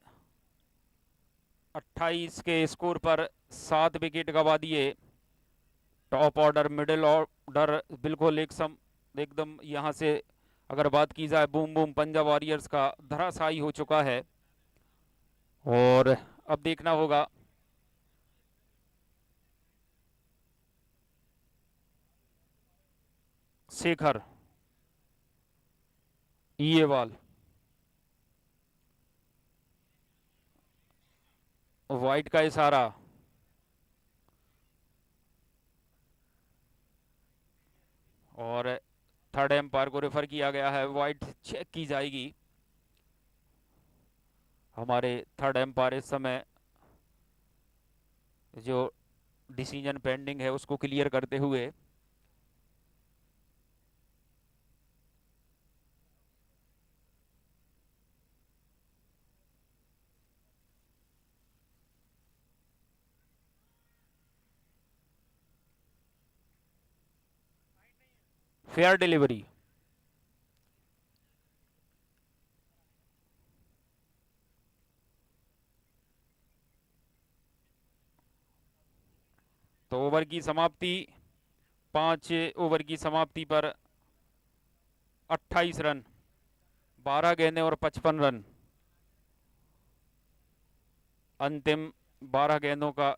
28 के स्कोर पर 7 विकेट गंवा दिए। टॉप ऑर्डर, मिडिल ऑर्डर बिल्कुल एकदम यहाँ से अगर बात की जाए बूम बूम पंजाब वॉरियर्स का धराशायी हो चुका है। और अब देखना होगा, शेखर ये बॉल वाइड का इशारा। और थर्ड एम्पायर को रेफर किया गया है, वाइड चेक की जाएगी। हमारे थर्ड एम्पायर इस समय जो डिसीजन पेंडिंग है उसको क्लियर करते हुए। Fair delivery. तो ओवर की समाप्ति, 5 ओवर की समाप्ति पर 28 रन, 12 गेंदें और 55 रन। अंतिम 12 गेंदों का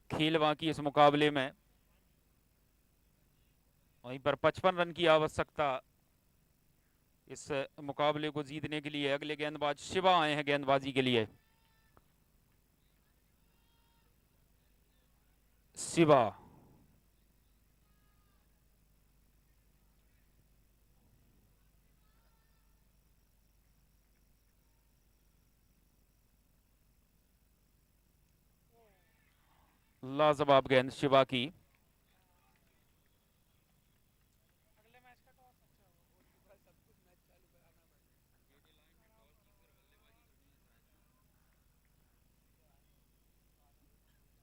खेल बाकी इस मुकाबले में। वहीं पर 55 रन की आवश्यकता इस मुकाबले को जीतने के लिए। अगले गेंदबाज शिवा आए हैं गेंदबाजी के लिए। शिवा लाजवाब गेंद शिवा की।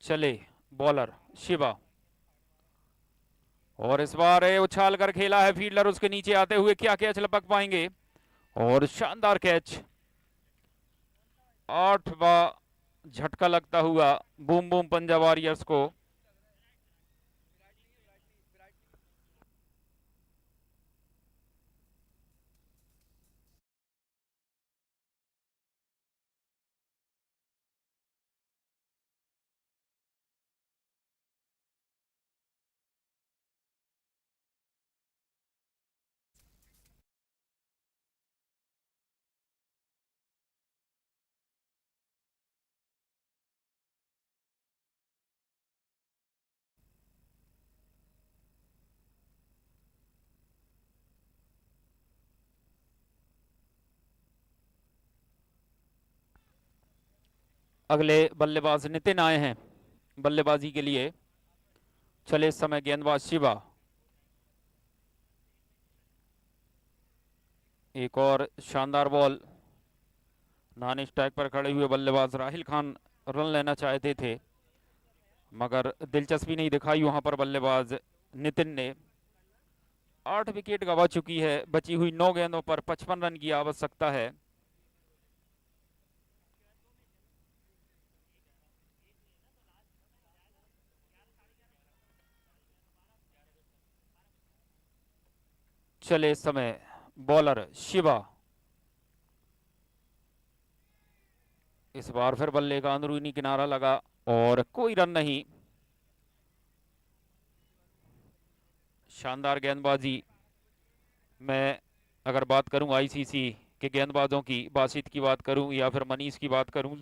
चले बॉलर शिवा, और इस बार उछाल कर खेला है फील्डर, उसके नीचे आते हुए क्या कैच लपक पाएंगे, और शानदार कैच। 8वां झटका लगता हुआ बूम बूम पंजाब वॉरियर्स को। अगले बल्लेबाज नितिन आए हैं बल्लेबाजी के लिए। चले इस समय गेंदबाज शिवा। एक और शानदार बॉल। नॉन स्ट्राइक पर खड़े हुए बल्लेबाज राहिल खान रन लेना चाहते थे, मगर दिलचस्पी नहीं दिखाई वहां पर बल्लेबाज नितिन ने। 8 विकेट गंवा चुकी है, बची हुई 9 गेंदों पर 55 रन की आवश्यकता है। चले इस समय बॉलर शिवा। इस बार फिर बल्ले का अंदरूनी किनारा लगा और कोई रन नहीं। शानदार गेंदबाजी। मैं अगर बात करूं आईसीसी के गेंदबाजों की, बासित की बात करूं या फिर मनीष की बात करूं,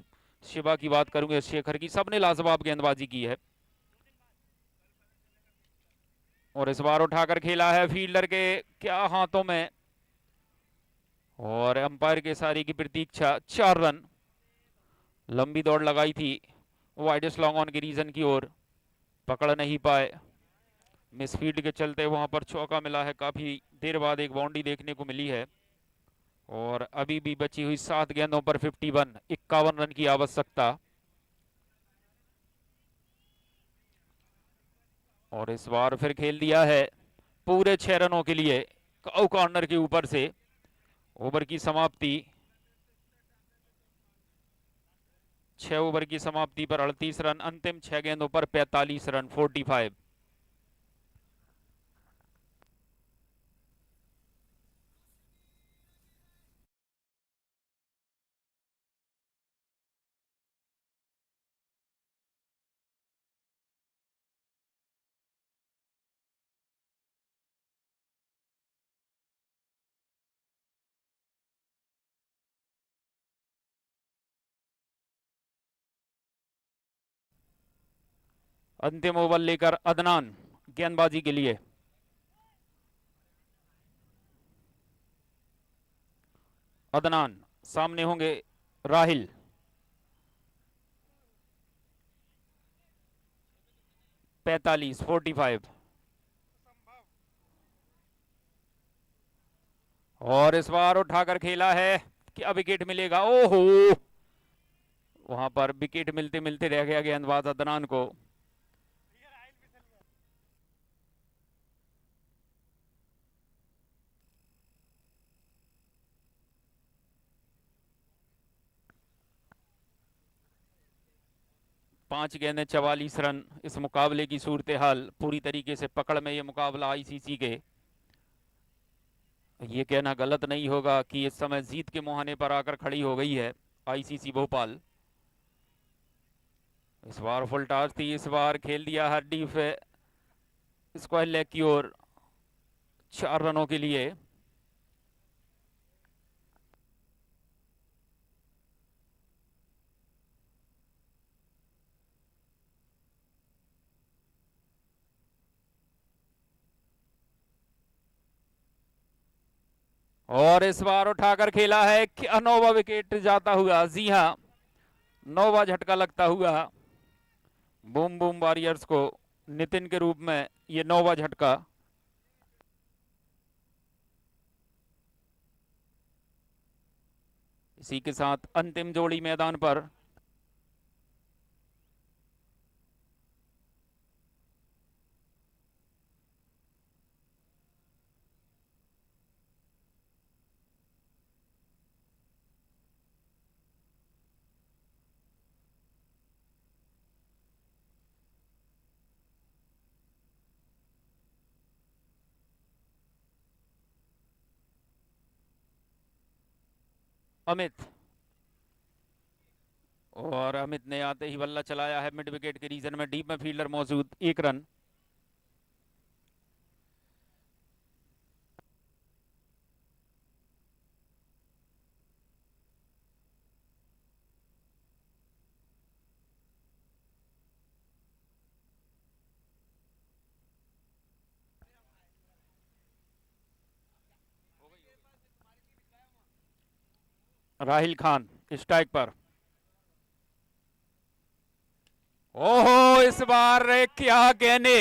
शिवा की बात करूं या शेखर की, सबने लाजवाब गेंदबाजी की है। और इस बार उठाकर खेला है फील्डर के क्या हाथों में, और अंपायर के इशारे की प्रतीक्षा। 4 रन। लंबी दौड़ लगाई थी वाइडेस्ट लॉन्ग ऑन के रीजन की ओर, पकड़ नहीं पाए। मिसफील्ड के चलते वहां पर चौका मिला है। काफी देर बाद एक बाउंड्री देखने को मिली है। और अभी भी बची हुई 7 गेंदों पर 51, 51 रन की आवश्यकता। और इस बार फिर खेल दिया है पूरे 6 रनों के लिए काउ कॉर्नर के ऊपर से। ओवर की समाप्ति, 6 ओवर की समाप्ति पर 38 रन, अंतिम 6 गेंदों पर 45 रन, 45। अंतिम ओवर लेकर अदनान गेंदबाजी के लिए। अदनान सामने होंगे राहिल। 45, 45। और इस बार उठाकर खेला है, क्या विकेट मिलेगा? ओहो, वहां पर विकेट मिलते मिलते रह गया गेंदबाज अदनान को। 5 गेंदें 44 रन। इस मुकाबले की सूरत हाल पूरी तरीके से पकड़ में ये मुकाबला आईसीसी के। ये कहना गलत नहीं होगा कि इस समय जीत के मुहाने पर आकर खड़ी हो गई है आईसीसी भोपाल। इस बार फुल टॉस थी, इस बार खेल दिया हरडीफ स्क्वायर लेग की ओर 4 रनों के लिए। और इस बार उठाकर खेला है, क्या नौवा विकेट जाता हुआ। जी हां, नौवा झटका लगता हुआ बूम बूम वॉरियर्स को नितिन के रूप में, ये नौवा झटका। इसी के साथ अंतिम जोड़ी मैदान पर। अमित, और अमित ने आते ही बल्ला चलाया है मिड विकेट के रीजन में, डीप में फील्डर मौजूद, 1 रन। राहिल खान स्ट्राइक पर। ओहो, इस बार क्या कहने,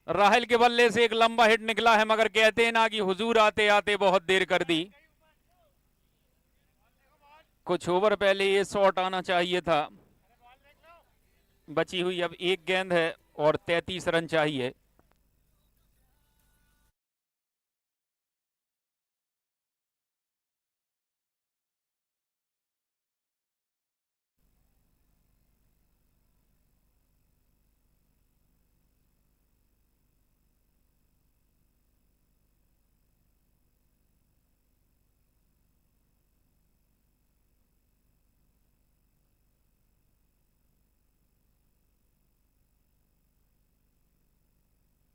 राहिल के बल्ले से एक लंबा हिट निकला है, मगर कहते हैं ना कि हुजूर आते आते बहुत देर कर दी। कुछ ओवर पहले ये शॉट आना चाहिए था। बची हुई अब 1 गेंद है और 33 रन चाहिए।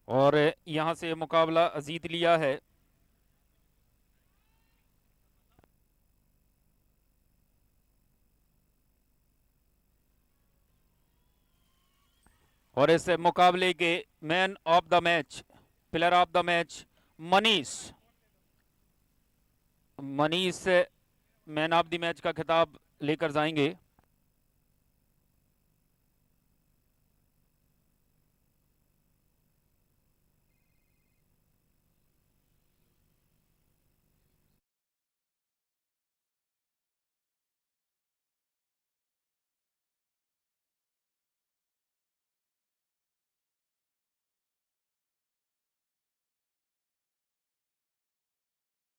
और यहां से मुकाबला जीत लिया है। और इस मुकाबले के man of the match, player of the match Manish. Manish man of the match का खिताब लेकर जाएंगे।